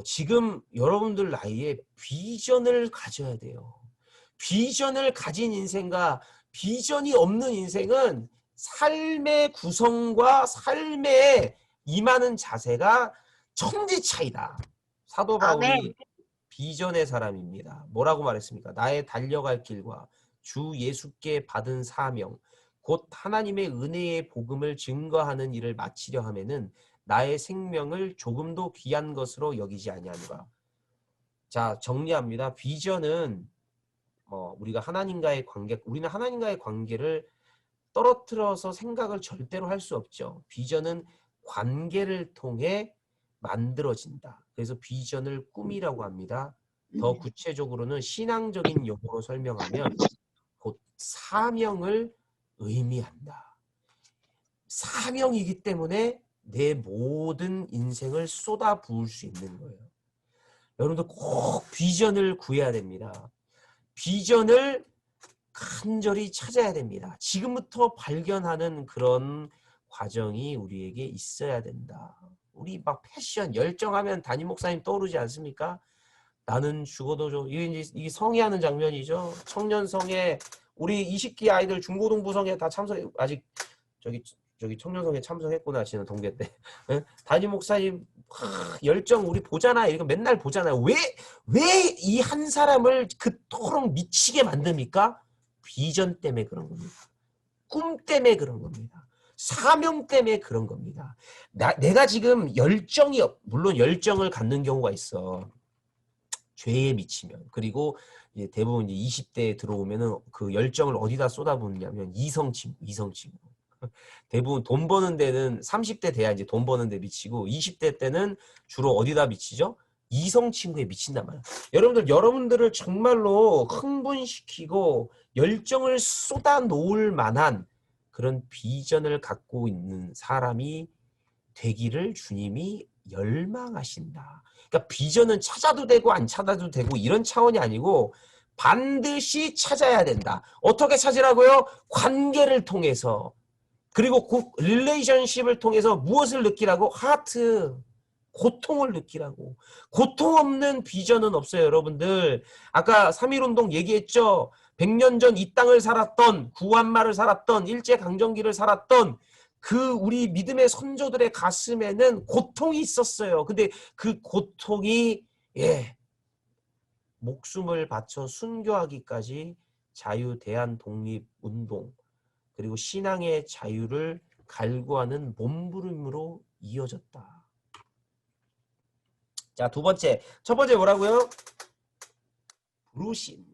지금 여러분들 나이에 비전을 가져야 돼요. 비전을 가진 인생과 비전이 없는 인생은 삶의 구성과 삶에 임하는 자세가 천지 차이다. 사도 바울이 비전의 사람입니다. 뭐라고 말했습니까? 나의 달려갈 길과 주 예수께 받은 사명, 곧 하나님의 은혜의 복음을 증거하는 일을 마치려 하면은 나의 생명을 조금도 귀한 것으로 여기지 아니하노라. 자, 정리합니다. 비전은 우리는 하나님과의 관계를 떨어뜨려서 생각을 절대로 할 수 없죠. 비전은 관계를 통해 만들어진다. 그래서 비전을 꿈이라고 합니다. 더 구체적으로는 신앙적인 용어로 설명하면 곧 사명을 의미한다. 사명이기 때문에 내 모든 인생을 쏟아 부을 수 있는 거예요. 여러분들 꼭 비전을 구해야 됩니다. 비전을 간절히 찾아야 됩니다. 지금부터 발견하는 그런 과정이 우리에게 있어야 된다. 우리 막 패션, 열정하면 담임 목사님 떠오르지 않습니까? 나는 죽어도 좀 이게 성회하는 장면이죠. 청년성에 우리 20기 아이들 중고등부성에 다 참석 아직 저기 청년성에 참석했구나 지난 동계 때. 담임 목사님 열정 우리 보잖아. 이거 맨날 보잖아요. 왜 이 한 사람을 그토록 미치게 만듭니까? 비전 때문에 그런 겁니다. 꿈 때문에 그런 겁니다. 사명 때문에 그런 겁니다. 내가 지금 열정이 물론 열정을 갖는 경우가 있어. 죄에 미치면. 그리고 이제 대부분 이제 20대에 들어오면은 그 열정을 어디다 쏟아붓냐면 이성 친구. 대부분 돈 버는 데는 30대 돼야 이제 돈 버는 데 미치고 20대 때는 주로 어디다 미치죠? 이성 친구에 미친단 말이야. 여러분들을 정말로 흥분시키고 열정을 쏟아 놓을 만한 그런 비전을 갖고 있는 사람이 되기를 주님이 열망하신다. 그러니까 비전은 찾아도 되고 안 찾아도 되고 이런 차원이 아니고 반드시 찾아야 된다. 어떻게 찾으라고요? 관계를 통해서. 그리고 그 릴레이션십을 통해서 무엇을 느끼라고? 하트. 고통을 느끼라고. 고통 없는 비전은 없어요, 여러분들. 아까 3.1운동 얘기했죠? 100년 전 이 땅을 살았던, 구한말을 살았던, 일제강점기를 살았던 그 우리 믿음의 선조들의 가슴에는 고통이 있었어요. 근데 그 고통이 목숨을 바쳐 순교하기까지 자유 대한 독립 운동 그리고 신앙의 자유를 갈구하는 몸부림으로 이어졌다. 자, 두 번째. 첫 번째 뭐라고요? 부르심,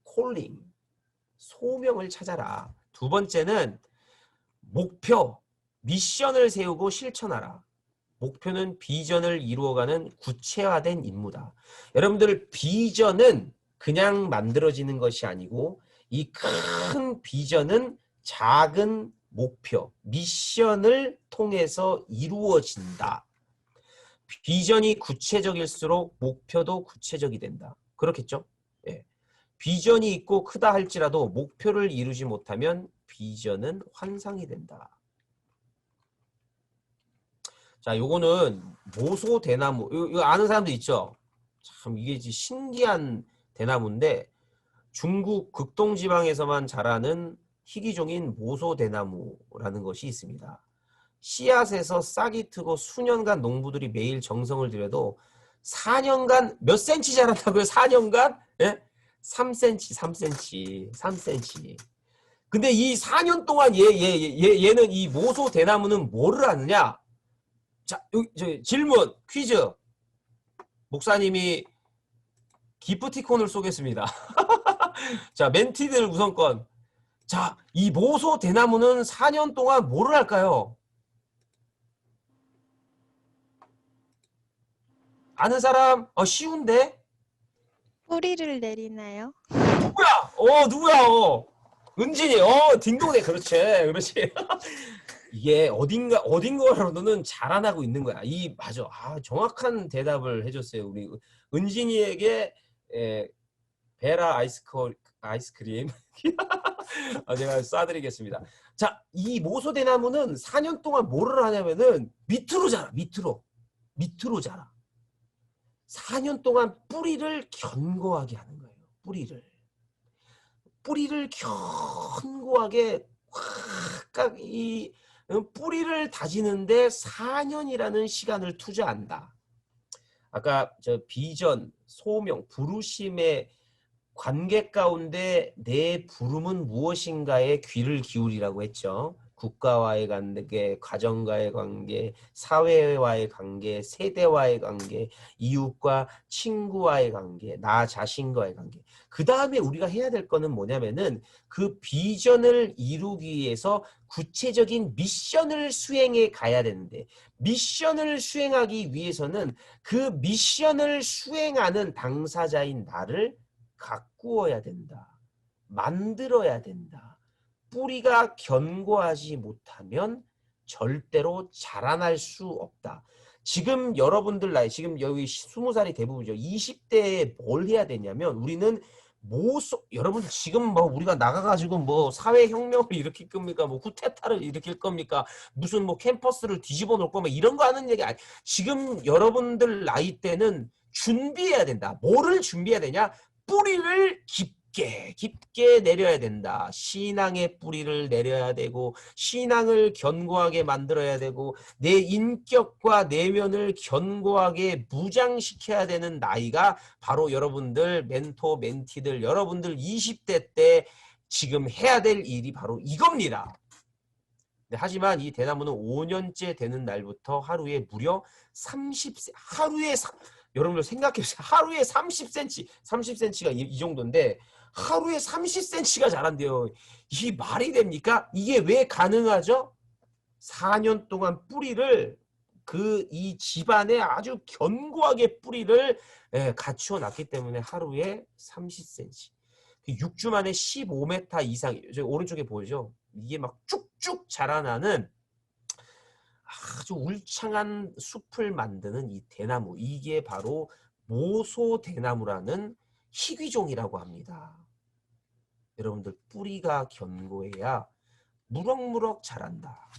콜링, 소명을 찾아라. 두 번째는 목표, 미션을 세우고 실천하라. 목표는 비전을 이루어가는 구체화된 임무다. 여러분들 비전은 그냥 만들어지는 것이 아니고 이 큰 비전은 작은 목표, 미션을 통해서 이루어진다. 비전이 구체적일수록 목표도 구체적이 된다. 그렇겠죠? 예. 비전이 있고 크다 할지라도 목표를 이루지 못하면 비전은 환상이 된다. 자, 요거는 모소 대나무. 이거 아는 사람도 있죠? 참 이게 신기한 대나무인데 중국 극동 지방에서만 자라는 희귀종인 모소 대나무라는 것이 있습니다. 씨앗에서 싹이 트고 수년간 농부들이 매일 정성을 들여도 4년간 몇 센치 자란다고요? 4년간? 예? 3cm. 근데 이 4년 동안 얘는 이 모소 대나무는 뭐를 하느냐? 자, 질문, 퀴즈. 목사님이 기프티콘을 쏘겠습니다. 자, 멘티들 우선권. 자, 이 모소 대나무는 4년 동안 뭐를 할까요? 아는 사람? 쉬운데? 뿌리를 내리나요? 누구야? 은진이. 딩동대. 그렇지. 이게 어딘가로는 자라나고 있는 거야. 맞아. 정확한 대답을 해줬어요. 우리 은진이에게 베라 아이스크림 제가 쏴드리겠습니다. 자, 이 모소대나무는 4년 동안 뭐를 하냐면은 밑으로 자라. 밑으로 자라. 4년 동안 뿌리를 견고하게 하는 거예요. 뿌리를 견고하게 확 이 뿌리를 다지는데 4년이라는 시간을 투자한다. 아까 비전, 소명, 부르심의 관계 가운데 내 부름은 무엇인가에 귀를 기울이라고 했죠. 국가와의 관계, 가정과의 관계, 사회와의 관계, 세대와의 관계, 이웃과 친구와의 관계, 나 자신과의 관계. 그 다음에 우리가 해야 될 거는 뭐냐면은 그 비전을 이루기 위해서 구체적인 미션을 수행해 가야 되는데 미션을 수행하기 위해서는 그 미션을 수행하는 당사자인 나를 가꾸어야 된다. 만들어야 된다. 뿌리가 견고하지 못하면 절대로 자라날 수 없다. 지금 여러분들 나이, 지금 여기 20살이 대부분이죠. 20대에 뭘 해야 되냐면 우리는 여러분 지금 뭐 우리가 나가가지고 뭐 사회혁명을 일으킬 겁니까? 뭐 쿠데타를 일으킬 겁니까? 무슨 뭐 캠퍼스를 뒤집어 놓을 거면 이런 거 하는 얘기 아니. 지금 여러분들 나이 때는 준비해야 된다. 뭐를 준비해야 되냐? 뿌리를 깊게 내려야 된다. 신앙의 뿌리를 내려야 되고 신앙을 견고하게 만들어야 되고 내 인격과 내면을 견고하게 무장시켜야 되는 나이가 바로 여러분들 멘토 멘티들 여러분들 20대 때 지금 해야 될 일이 바로 이겁니다. 하지만 이 대나무는 5년째 되는 날부터 하루에 무려 여러분들 생각해보세요. 하루에 30cm가 이 정도인데 하루에 30cm가 자란대요. 이 말이 됩니까? 이게 왜 가능하죠? 4년 동안 뿌리를 이 집안에 아주 견고하게 뿌리를 갖추어 놨기 때문에 하루에 30cm. 6주 만에 15m 이상, 오른쪽에 보이죠? 이게 막 쭉쭉 자라나는 아주 울창한 숲을 만드는 이 대나무, 이게 바로 모소대나무라는 희귀종이라고 합니다. 여러분들 뿌리가 견고해야 무럭무럭 자란다.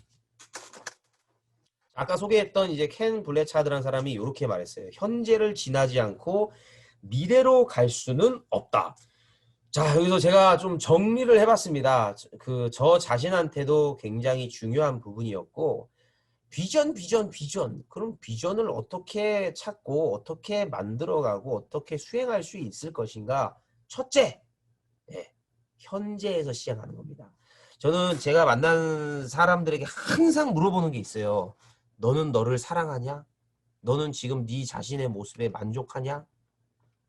아까 소개했던 이제 켄 블래차드라는 사람이 이렇게 말했어요. 현재를 지나지 않고 미래로 갈 수는 없다. 자, 여기서 제가 좀 정리를 해봤습니다. 저 자신한테도 굉장히 중요한 부분이었고, 비전. 그럼 비전을 어떻게 찾고, 어떻게 만들어가고, 어떻게 수행할 수 있을 것인가? 첫째, 현재에서 시작하는 겁니다. 저는 제가 만난 사람들에게 항상 물어보는 게 있어요. 너는 너를 사랑하냐? 너는 지금 네 자신의 모습에 만족하냐?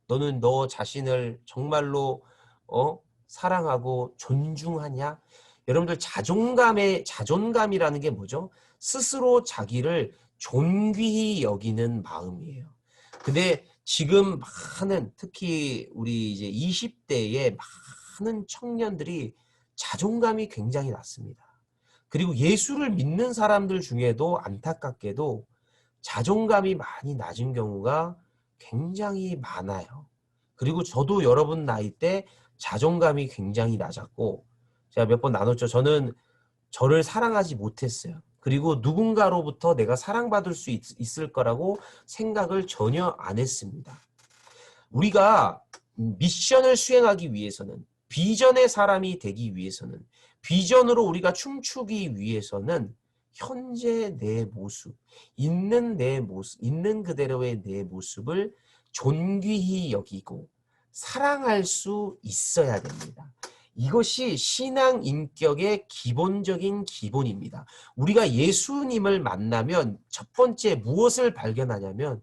너는 너 자신을 정말로 사랑하고 존중하냐? 여러분들 자존감이라는 게 뭐죠? 스스로 자기를 존귀히 여기는 마음이에요. 근데 지금 특히 우리 이제 20대의 많은 청년들이 자존감이 굉장히 낮습니다. 그리고 예수를 믿는 사람들 중에도 안타깝게도 자존감이 많이 낮은 경우가 굉장히 많아요. 그리고 저도 여러분 나이 때 자존감이 굉장히 낮았고 제가 몇 번 나눴죠. 저는 저를 사랑하지 못했어요. 그리고 누군가로부터 내가 사랑받을 수 있을 거라고 생각을 전혀 안 했습니다. 우리가 미션을 수행하기 위해서는 비전의 사람이 되기 위해서는 비전으로 우리가 춤추기 위해서는 현재 내 모습, 있는 그대로의 내 모습을 존귀히 여기고 사랑할 수 있어야 됩니다. 이것이 신앙 인격의 기본적인 기본입니다. 우리가 예수님을 만나면 첫 번째 무엇을 발견하냐면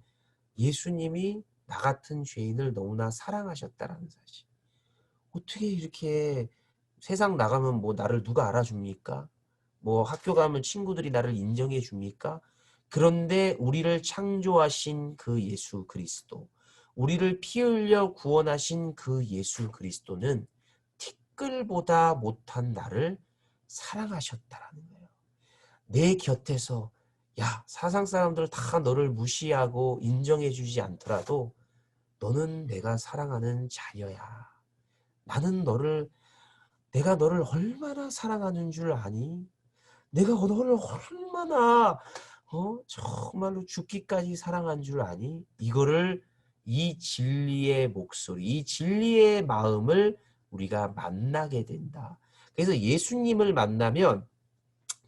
예수님이 나 같은 죄인을 너무나 사랑하셨다라는 사실. 어떻게 이렇게 세상 나가면 뭐 나를 누가 알아줍니까? 뭐 학교 가면 친구들이 나를 인정해 줍니까? 그런데 우리를 창조하신 그 예수 그리스도, 우리를 피 흘려 구원하신 그 예수 그리스도는 티끌보다 못한 나를 사랑하셨다라는 거예요. 내 곁에서 세상 사람들 다 너를 무시하고 인정해 주지 않더라도 너는 내가 사랑하는 자녀야. 내가 너를 얼마나 사랑하는 줄 아니? 내가 너를 얼마나 정말로 죽기까지 사랑한 줄 아니? 이 진리의 목소리, 이 진리의 마음을 우리가 만나게 된다. 그래서 예수님을 만나면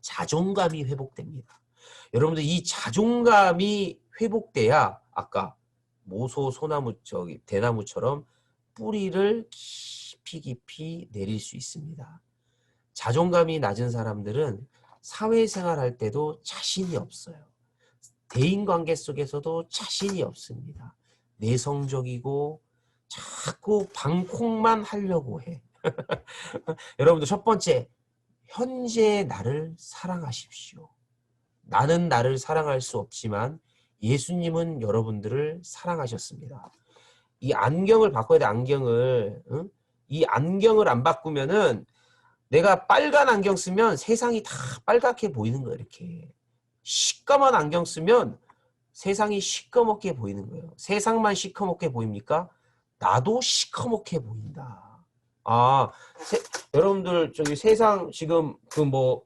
자존감이 회복됩니다. 여러분들 이 자존감이 회복돼야 아까 대나무처럼 뿌리를 깊이 내릴 수 있습니다. 자존감이 낮은 사람들은 사회생활할 때도 자신이 없어요. 대인관계 속에서도 자신이 없습니다. 내성적이고 자꾸 방콕만 하려고 해. 여러분들 첫 번째, 현재의 나를 사랑하십시오. 나는 나를 사랑할 수 없지만 예수님은 여러분들을 사랑하셨습니다. 이 안경을 바꿔야 돼. 안경을 이 안경을 안 바꾸면은 내가 빨간 안경 쓰면 세상이 다 빨갛게 보이는 거예요. 이렇게. 시꺼먼 안경 쓰면 세상이 시꺼멓게 보이는 거예요. 세상만 시커멓게 보입니까? 나도 시커멓게 보인다. 아, 여러분들 저기 세상 지금 그 뭐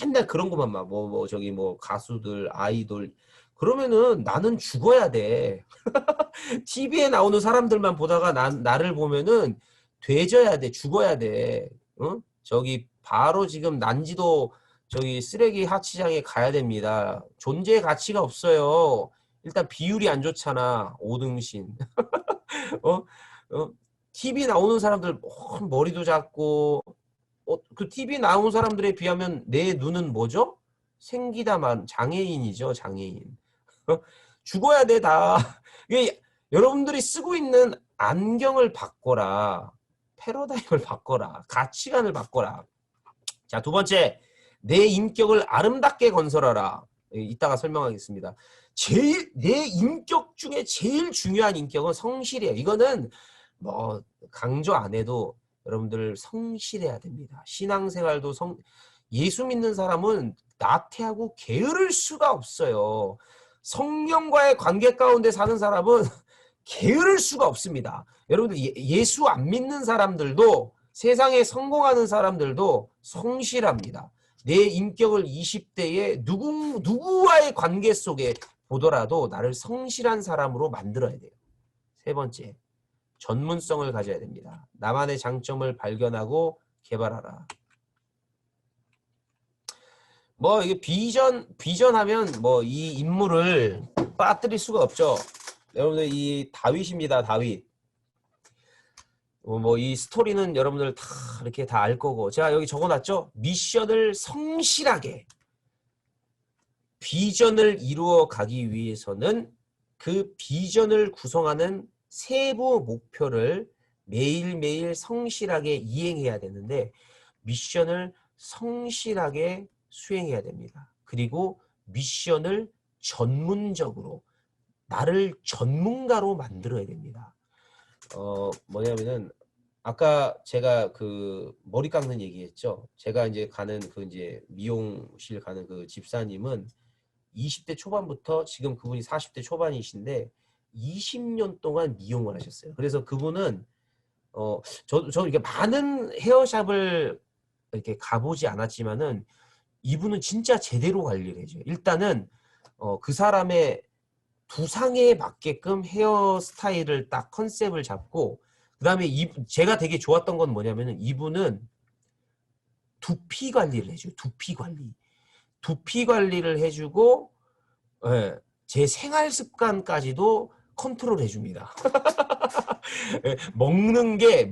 맨날 그런 것만 뭐 저기 뭐 가수들 아이돌 그러면은 나는 죽어야 돼. TV에 나오는 사람들만 보다가 나를 보면은 돼져야 돼. 죽어야 돼. 응? 저기 바로 지금 난지도 저기 쓰레기 하치장에 가야 됩니다. 존재의 가치가 없어요. 일단 비율이 안 좋잖아. 5등신. 어? TV 나오는 사람들 머리도 작고 그 TV 나오는 사람들에 비하면 내 눈은 뭐죠? 생기다만 장애인이죠. 장애인. 죽어야 돼 다. 이게 여러분들이 쓰고 있는 안경을 바꿔라. 패러다임을 바꿔라. 가치관을 바꿔라. 자, 두 번째. 내 인격을 아름답게 건설하라. 이따가 설명하겠습니다. 내 인격 중에 제일 중요한 인격은 성실이에요. 이거는 뭐 강조 안 해도 여러분들 성실해야 됩니다. 신앙생활도 예수 믿는 사람은 나태하고 게으를 수가 없어요. 성령과의 관계 가운데 사는 사람은 게으를 수가 없습니다. 여러분들 예수 안 믿는 사람들도 세상에 성공하는 사람들도 성실합니다. 내 인격을 20대에 누구와의 관계 속에 보더라도 나를 성실한 사람으로 만들어야 돼요. 세 번째, 전문성을 가져야 됩니다. 나만의 장점을 발견하고 개발하라. 뭐 이게 비전하면 뭐 이 인물을 빠뜨릴 수가 없죠. 여러분들 이 다윗입니다. 다윗. 뭐 이 스토리는 여러분들 다 이렇게 다 알 거고 제가 여기 적어놨죠. 미션을 성실하게 비전을 이루어 가기 위해서는 그 비전을 구성하는 세부 목표를 매일매일 성실하게 이행해야 되는데 미션을 성실하게 수행해야 됩니다. 그리고 미션을 전문적으로 나를 전문가로 만들어야 됩니다. 뭐냐면은 아까 제가 그 머리 깎는 얘기했죠. 제가 이제 가는 그 이제 미용실 가는 그 집사님은 20대 초반부터 지금 그분이 40대 초반이신데 20년 동안 미용을 하셨어요. 그래서 그분은 저는 이렇게 많은 헤어샵을 이렇게 가보지 않았지만은 이분은 진짜 제대로 관리를 해줘요. 일단은 그 사람의 두상에 맞게끔 헤어스타일을 딱 컨셉을 잡고 그 다음에 제가 되게 좋았던 건 뭐냐면은 이분은 두피 관리를 해줘요. 두피 관리를 해주고 예, 제 생활 습관까지도 컨트롤 해줍니다. 예, 먹는 게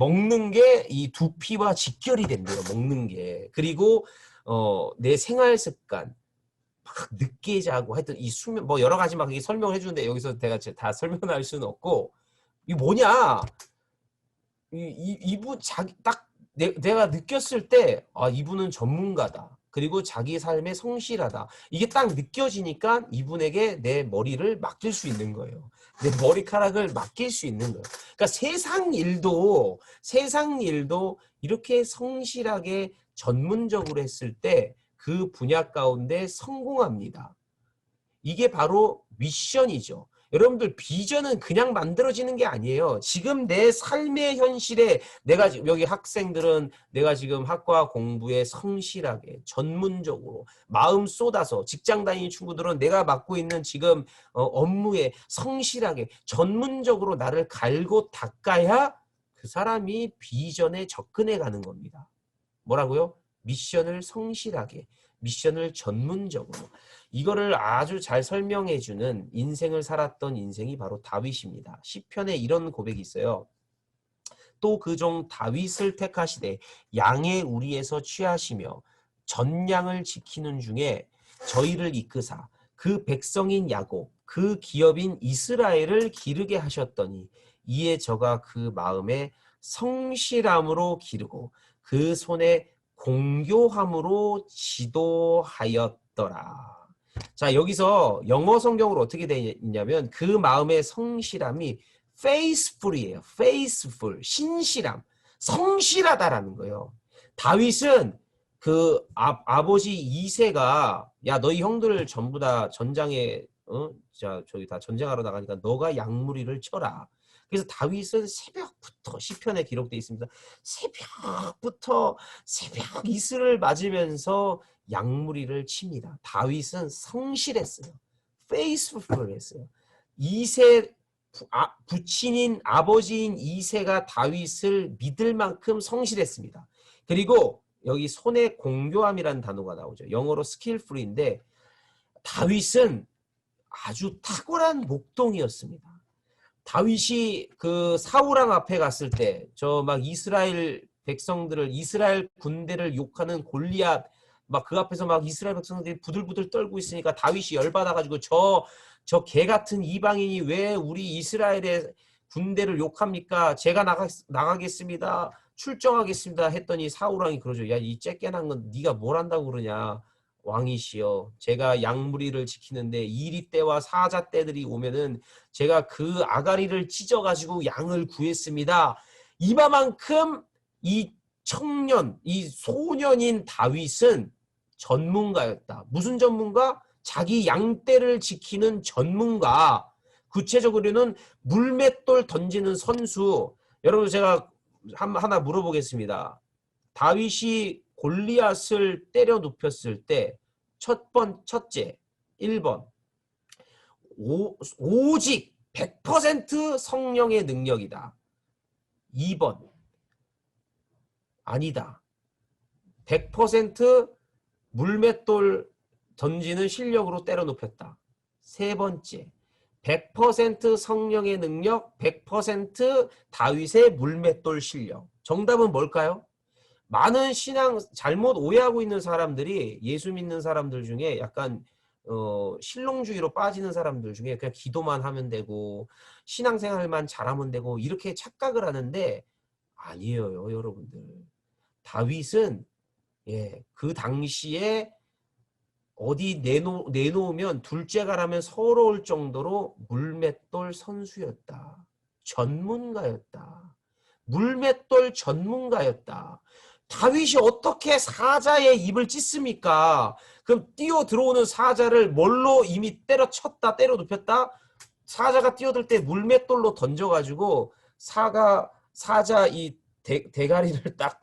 이 두피와 직결이 된대요. 먹는 게. 그리고 내 생활 습관 막 늦게 자고 하여튼 이 수면 뭐 여러 가지 막 이게 설명을 해주는데 여기서 제가 다 설명할 수는 없고 이 뭐냐 이분 자기 딱 내가 느꼈을 때 아 이분은 전문가다. 그리고 자기 삶에 성실하다. 이게 딱 느껴지니까 이분에게 내 머리를 맡길 수 있는 거예요. 내 머리카락을 맡길 수 있는 거예요. 그러니까 세상 일도 이렇게 성실하게 전문적으로 했을 때 그 분야 가운데 성공합니다. 이게 바로 미션이죠. 여러분들 비전은 그냥 만들어지는 게 아니에요. 지금 내 삶의 현실에 내가 지금 여기 학생들은 내가 지금 학과 공부에 성실하게 전문적으로 마음 쏟아서 직장 다니는 친구들은 내가 맡고 있는 지금 업무에 성실하게 전문적으로 나를 갈고 닦아야 그 사람이 비전에 접근해 가는 겁니다. 뭐라고요? 미션을 성실하게, 미션을 전문적으로. 이거를 아주 잘 설명해주는 인생을 살았던 인생이 바로 다윗입니다. 시편에 이런 고백이 있어요. 또 그 종 다윗을 택하시되 양의 우리에서 취하시며 전량을 지키는 중에 저희를 이끄사 그 백성인 야곱 그 기업인 이스라엘을 기르게 하셨더니 이에 저가 그 마음에 성실함으로 기르고 그 손에 공교함으로 지도하였더라. 자, 여기서 영어 성경으로 어떻게 되어 있냐면 그 마음의 성실함이 faithful이에요. faithful, 신실함. 성실하다라는 거예요. 다윗은 그 아버지 이새가 야 너희 형들 전부 다 전장에 자 저기 다 전쟁하러 나가니까 너가 양무리를 쳐라. 그래서 다윗은 새벽부터 시편에 기록되어 있습니다. 새벽부터 새벽 이슬을 맞으면서 양무리를 칩니다. 다윗은 성실했어요. faithful했어요. 이새 부친인 아버지인 이새가 다윗을 믿을 만큼 성실했습니다. 그리고 여기 손의 공교함이라는 단어가 나오죠. 영어로 skillful인데 다윗은 아주 탁월한 목동이었습니다. 다윗이 그 사울왕 앞에 갔을 때 저 막 이스라엘 백성들을 이스라엘 군대를 욕하는 골리앗 막 그 앞에서 막 이스라엘 백성들이 부들부들 떨고 있으니까 다윗이 열받아 가지고 저 개 같은 이방인이 왜 우리 이스라엘의 군대를 욕합니까? 제가 나가겠습니다. 출정하겠습니다. 했더니 사울왕이 그러죠. 야, 이 쬐깨난 건 네가 뭘 한다고 그러냐. 왕이시여, 제가 양무리를 지키는데 이리 때와 사자 때들이 오면은 제가 그 아가리를 찢어가지고 양을 구했습니다. 이만큼 이 청년, 이 소년인 다윗은 전문가였다. 무슨 전문가? 자기 양떼를 지키는 전문가. 구체적으로는 물맷돌 던지는 선수. 여러분 제가 하나 물어보겠습니다. 다윗이 골리앗을 때려 눕혔을 때 첫째 1번 오직 100% 성령의 능력이다. 2번 아니다. 100% 물맷돌 던지는 실력으로 때려 눕혔다. 세 번째 100% 성령의 능력, 100% 다윗의 물맷돌 실력. 정답은 뭘까요? 많은 신앙 잘못 오해하고 있는 사람들이 예수 믿는 사람들 중에 약간 신롱주의로 빠지는 사람들 중에 그냥 기도만 하면 되고 신앙생활만 잘하면 되고 이렇게 착각을 하는데 아니에요, 여러분들. 다윗은 그 당시에 어디 내놓으면 둘째가라면 서러울 정도로 물맷돌 선수였다. 전문가였다. 물맷돌 전문가였다. 다윗이 어떻게 사자의 입을 찢습니까? 그럼 뛰어 들어오는 사자를 뭘로 이미 때려쳤다, 때려 눕혔다? 사자가 뛰어들 때 물맷돌로 던져가지고 사자 이 대가리를 딱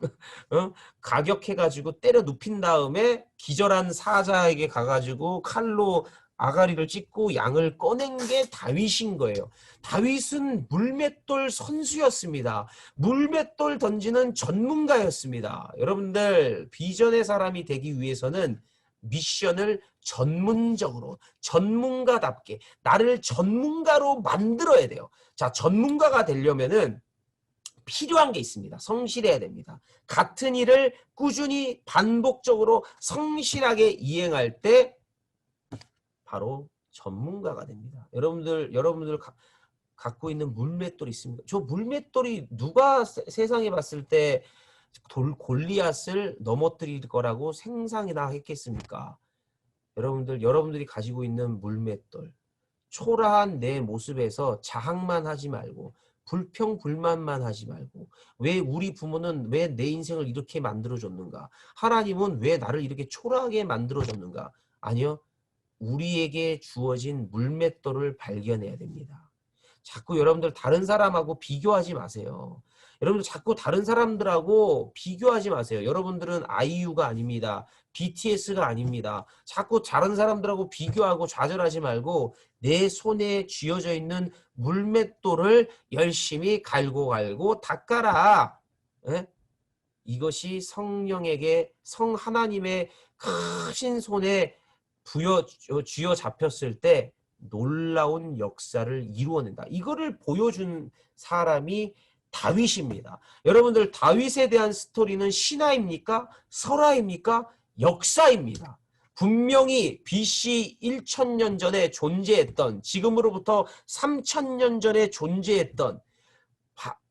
가격해가지고 때려 눕힌 다음에 기절한 사자에게 가가지고 칼로 아가리를 찢고 양을 꺼낸 게 다윗인 거예요. 다윗은 물맷돌 선수였습니다. 물맷돌 던지는 전문가였습니다. 여러분들 비전의 사람이 되기 위해서는 미션을 전문적으로 전문가답게 나를 전문가로 만들어야 돼요. 자, 전문가가 되려면은 필요한 게 있습니다. 성실해야 됩니다. 같은 일을 꾸준히 반복적으로 성실하게 이행할 때 바로 전문가가 됩니다. 여러분들 갖고 있는 물맷돌이 있습니까? 저 물맷돌이 누가 세상에 봤을 때 골리앗을 넘어뜨릴 거라고 생상이나 했겠습니까? 여러분들이 가지고 있는 물맷돌, 초라한 내 모습에서 자학만 하지 말고 불평불만만 하지 말고 왜 우리 부모는 왜 내 인생을 이렇게 만들어줬는가? 하나님은 왜 나를 이렇게 초라하게 만들어줬는가? 아니요. 우리에게 주어진 물맷돌을 발견해야 됩니다. 자꾸 여러분들 다른 사람하고 비교하지 마세요. 여러분들 자꾸 다른 사람들하고 비교하지 마세요. 여러분들은 아이유가 아닙니다. BTS가 아닙니다. 자꾸 다른 사람들하고 비교하고 좌절하지 말고 내 손에 쥐어져 있는 물맷돌을 열심히 갈고 닦아라. 에? 이것이 성령에게 하나님의 크신 손에 쥐어 잡혔을 때 놀라운 역사를 이루어낸다. 이거를 보여준 사람이 다윗입니다. 여러분들 다윗에 대한 스토리는 신화입니까? 설화입니까? 역사입니다. 분명히 BC 1000년 전에 존재했던 지금으로부터 3000년 전에 존재했던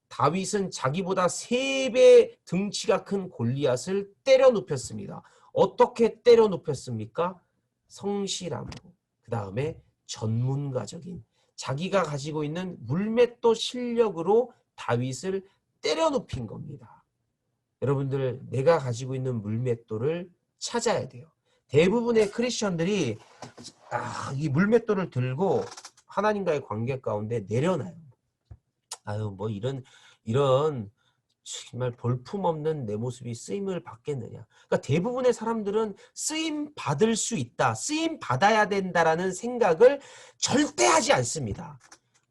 다윗은 자기보다 3배 등치가 큰 골리앗을 때려 눕혔습니다. 어떻게 때려 눕혔습니까? 성실함으로. 그 다음에 전문가적인 자기가 가지고 있는 물맷돌 실력으로 다윗을 때려 눕힌 겁니다. 여러분들 내가 가지고 있는 물맷돌을 찾아야 돼요. 대부분의 크리스천들이 이 물맷돌을 들고 하나님과의 관계 가운데 내려놔요. 아유 뭐 이런 정말 볼품없는 내 모습이 쓰임을 받겠느냐. 그러니까 대부분의 사람들은 쓰임 받을 수 있다, 쓰임 받아야 된다라는 생각을 절대 하지 않습니다.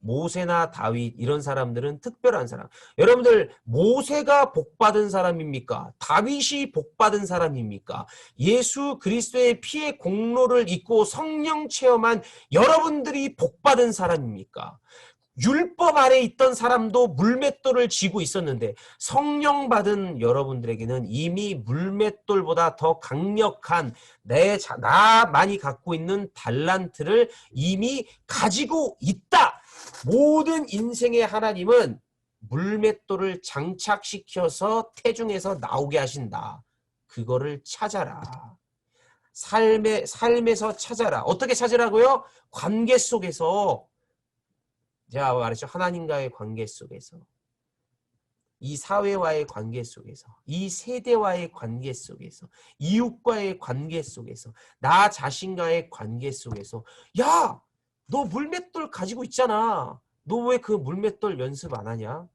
모세나 다윗 이런 사람들은 특별한 사람. 여러분들 모세가 복받은 사람입니까? 다윗이 복받은 사람입니까? 예수 그리스도의 피의 공로를 입고 성령 체험한 여러분들이 복받은 사람입니까? 율법 아래 있던 사람도 물맷돌을 쥐고 있었는데 성령 받은 여러분들에게는 이미 물맷돌보다 더 강력한 나만이 갖고 있는 달란트를 이미 가지고 있다. 모든 인생의 하나님은 물맷돌을 장착시켜서 태중에서 나오게 하신다. 그거를 찾아라. 삶에서 찾아라. 어떻게 찾으라고요? 관계 속에서. 제가 말했죠. 하나님과의 관계 속에서, 이 사회와의 관계 속에서, 이 세대와의 관계 속에서, 이웃과의 관계 속에서, 나 자신과의 관계 속에서, 야! 너 물맷돌 가지고 있잖아. 너 왜 그 물맷돌 연습 안 하냐?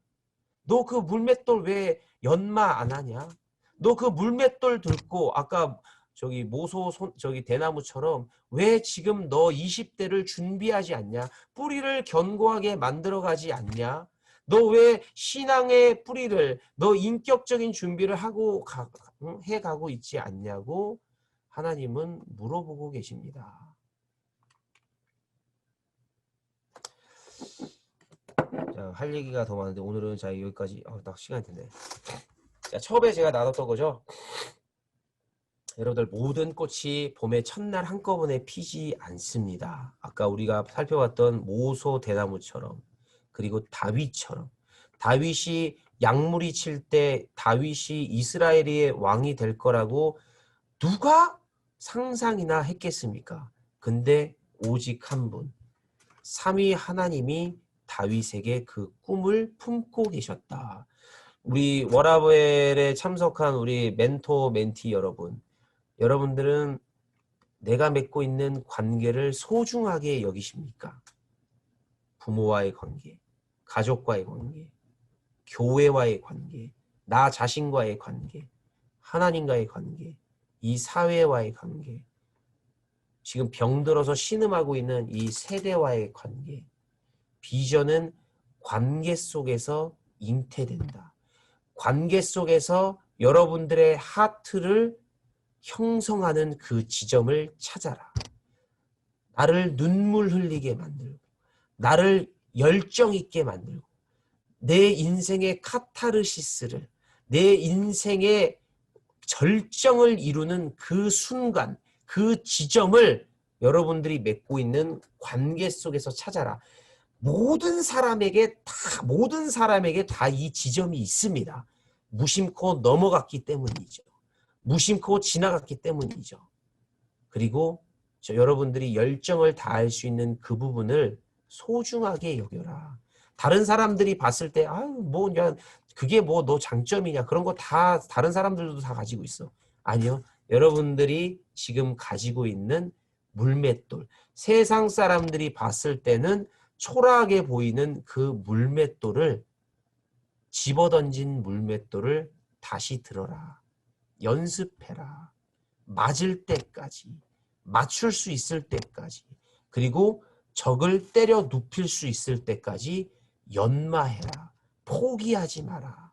너 그 물맷돌 왜 연마 안 하냐? 너 그 물맷돌 들고 아까 저기 대나무처럼 왜 지금 너 20대를 준비하지 않냐? 뿌리를 견고하게 만들어가지 않냐? 너 왜 신앙의 뿌리를, 너 인격적인 준비를 해가고 있지 않냐고 하나님은 물어보고 계십니다. 자, 할 얘기가 더 많은데 오늘은 자 여기까지. 딱 시간이 됐네. 자, 처음에 제가 나눴던 거죠. 여러분들 모든 꽃이 봄의 첫날 한꺼번에 피지 않습니다. 아까 우리가 살펴봤던 모소 대나무처럼, 그리고 다윗처럼, 다윗이 양무리 칠 때 다윗이 이스라엘의 왕이 될 거라고 누가 상상이나 했겠습니까? 근데 오직 한 분, 삼위 하나님이 다윗에게 그 꿈을 품고 계셨다. 우리 워라벨에 참석한 우리 멘토 멘티 여러분들은 내가 맺고 있는 관계를 소중하게 여기십니까? 부모와의 관계, 가족과의 관계, 교회와의 관계, 나 자신과의 관계, 하나님과의 관계, 이 사회와의 관계, 지금 병들어서 신음하고 있는 이 세대와의 관계. 비전은 관계 속에서 잉태된다. 관계 속에서 여러분들의 하트를 형성하는 그 지점을 찾아라. 나를 눈물 흘리게 만들고, 나를 열정 있게 만들고, 내 인생의 카타르시스를, 내 인생의 절정을 이루는 그 순간, 그 지점을 여러분들이 맺고 있는 관계 속에서 찾아라. 모든 사람에게 다 이 지점이 있습니다. 무심코 넘어갔기 때문이죠. 무심코 지나갔기 때문이죠. 그리고 여러분들이 열정을 다할 수 있는 그 부분을 소중하게 여겨라. 다른 사람들이 봤을 때 그게 뭐 너 장점이냐, 그런 거 다 다른 사람들도 다 가지고 있어. 아니요. 여러분들이 지금 가지고 있는 물맷돌, 세상 사람들이 봤을 때는 초라하게 보이는 그 물맷돌을, 집어던진 물맷돌을 다시 들어라. 연습해라. 맞을 때까지, 맞출 수 있을 때까지, 그리고 적을 때려 눕힐 수 있을 때까지 연마해라. 포기하지 마라.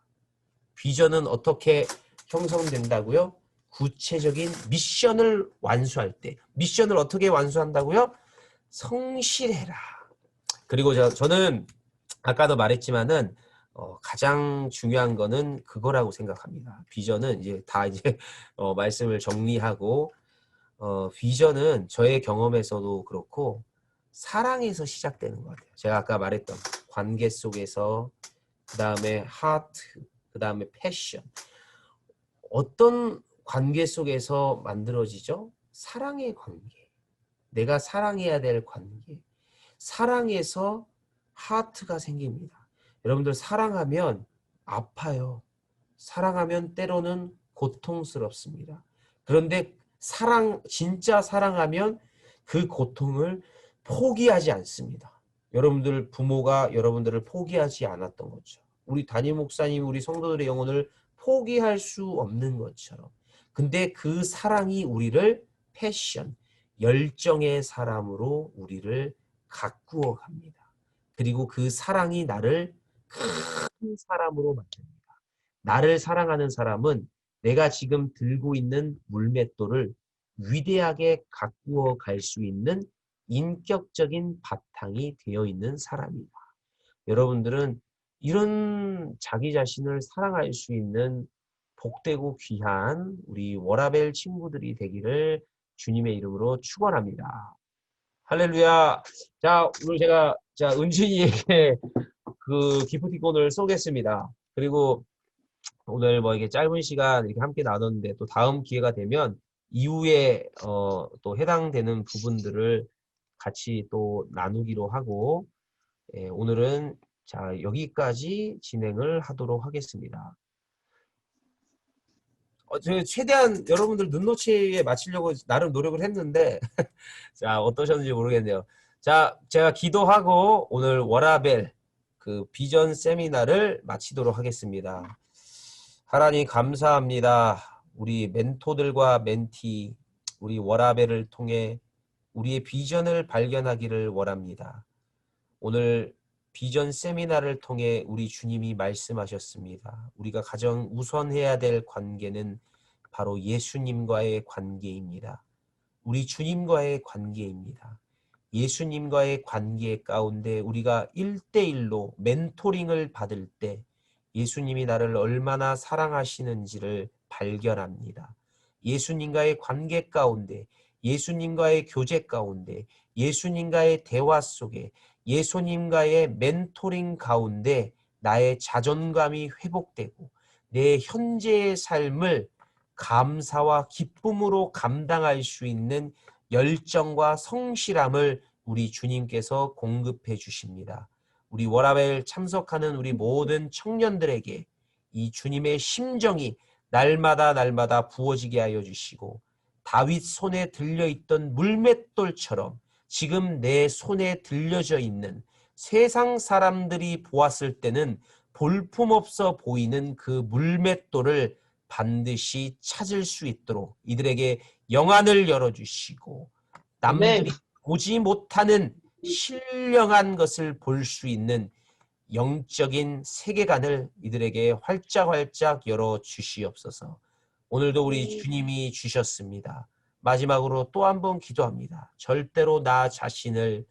비전은 어떻게 형성된다고요? 구체적인 미션을 완수할 때. 미션을 어떻게 완수한다고요? 성실해라. 그리고 저는 아까도 말했지만은 가장 중요한 거는 그거라고 생각합니다. 비전은 이제 말씀을 정리하고, 비전은 저의 경험에서도 그렇고 사랑에서 시작되는 것 같아요. 제가 아까 말했던 관계 속에서, 그 다음에 하트, 그 다음에 패션. 어떤 관계 속에서 만들어지죠? 사랑의 관계. 내가 사랑해야 될 관계. 사랑에서 하트가 생깁니다. 여러분들 사랑하면 아파요. 사랑하면 때로는 고통스럽습니다. 그런데 진짜 사랑하면 그 고통을 포기하지 않습니다. 여러분들 부모가 여러분들을 포기하지 않았던 것처럼, 우리 담임 목사님, 우리 성도들의 영혼을 포기할 수 없는 것처럼, 근데 그 사랑이 우리를 패션, 열정의 사람으로 우리를 가꾸어 갑니다. 그리고 그 사랑이 나를 큰 사람으로 만듭니다. 나를 사랑하는 사람은 내가 지금 들고 있는 물맷돌을 위대하게 가꾸어 갈 수 있는 인격적인 바탕이 되어 있는 사람이다. 여러분들은 이런 자기 자신을 사랑할 수 있는 복되고 귀한 우리 워라벨 친구들이 되기를 주님의 이름으로 축원합니다. 할렐루야. 자, 오늘 제가 은진이에게 그 기프티콘을 쏘겠습니다. 그리고 오늘 뭐 이게 짧은 시간 이렇게 함께 나눴는데 또 다음 기회가 되면 이후에 또 해당되는 부분들을 같이 또 나누기로 하고, 오늘은 자 여기까지 진행을 하도록 하겠습니다. 저 최대한 여러분들 눈높이에 맞추려고 나름 노력을 했는데 자 어떠셨는지 모르겠네요. 자, 제가 기도하고 오늘 워라벨 그 비전 세미나를 마치도록 하겠습니다. 하나님 감사합니다. 우리 멘토들과 멘티, 우리 워라벨을 통해 우리의 비전을 발견하기를 원합니다. 오늘 비전 세미나를 통해 우리 주님이 말씀하셨습니다. 우리가 가장 우선해야 될 관계는 바로 예수님과의 관계입니다. 우리 주님과의 관계입니다. 예수님과의 관계 가운데 우리가 1대1로 멘토링을 받을 때 예수님이 나를 얼마나 사랑하시는지를 발견합니다. 예수님과의 관계 가운데, 예수님과의 교제 가운데, 예수님과의 대화 속에, 예수님과의 멘토링 가운데 나의 자존감이 회복되고 내 현재의 삶을 감사와 기쁨으로 감당할 수 있는 열정과 성실함을 우리 주님께서 공급해 주십니다. 우리 워라벨 참석하는 우리 모든 청년들에게 이 주님의 심정이 날마다 부어지게 하여 주시고, 다윗 손에 들려있던 물맷돌처럼 지금 내 손에 들려져 있는, 세상 사람들이 보았을 때는 볼품없어 보이는 그 물맷돌을 반드시 찾을 수 있도록 이들에게 영안을 열어주시고, 남들이 보지 못하는 신령한 것을 볼 수 있는 영적인 세계관을 이들에게 활짝활짝 열어 주시옵소서. 오늘도 우리 주님이 주셨습니다. 마지막으로 또 한 번 기도합니다. 절대로 나 자신을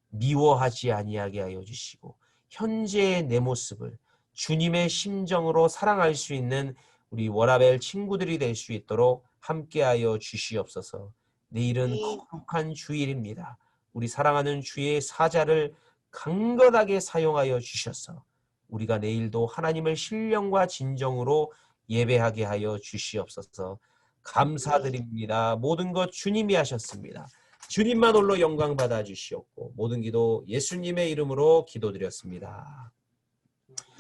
미워하지 아니하게 하여 주시고, 현재의 내 모습을 주님의 심정으로 사랑할 수 있는 우리 워라벨 친구들이 될 수 있도록 함께하여 주시옵소서. 내일은 거룩한 주일입니다. 우리 사랑하는 주의 사자를 강건하게 사용하여 주셔서 우리가 내일도 하나님을 신령과 진정으로 예배하게 하여 주시옵소서. 감사드립니다. 모든 것 주님이 하셨습니다. 주님만 홀로 영광 받아 주시옵고 모든 기도 예수님의 이름으로 기도드렸습니다.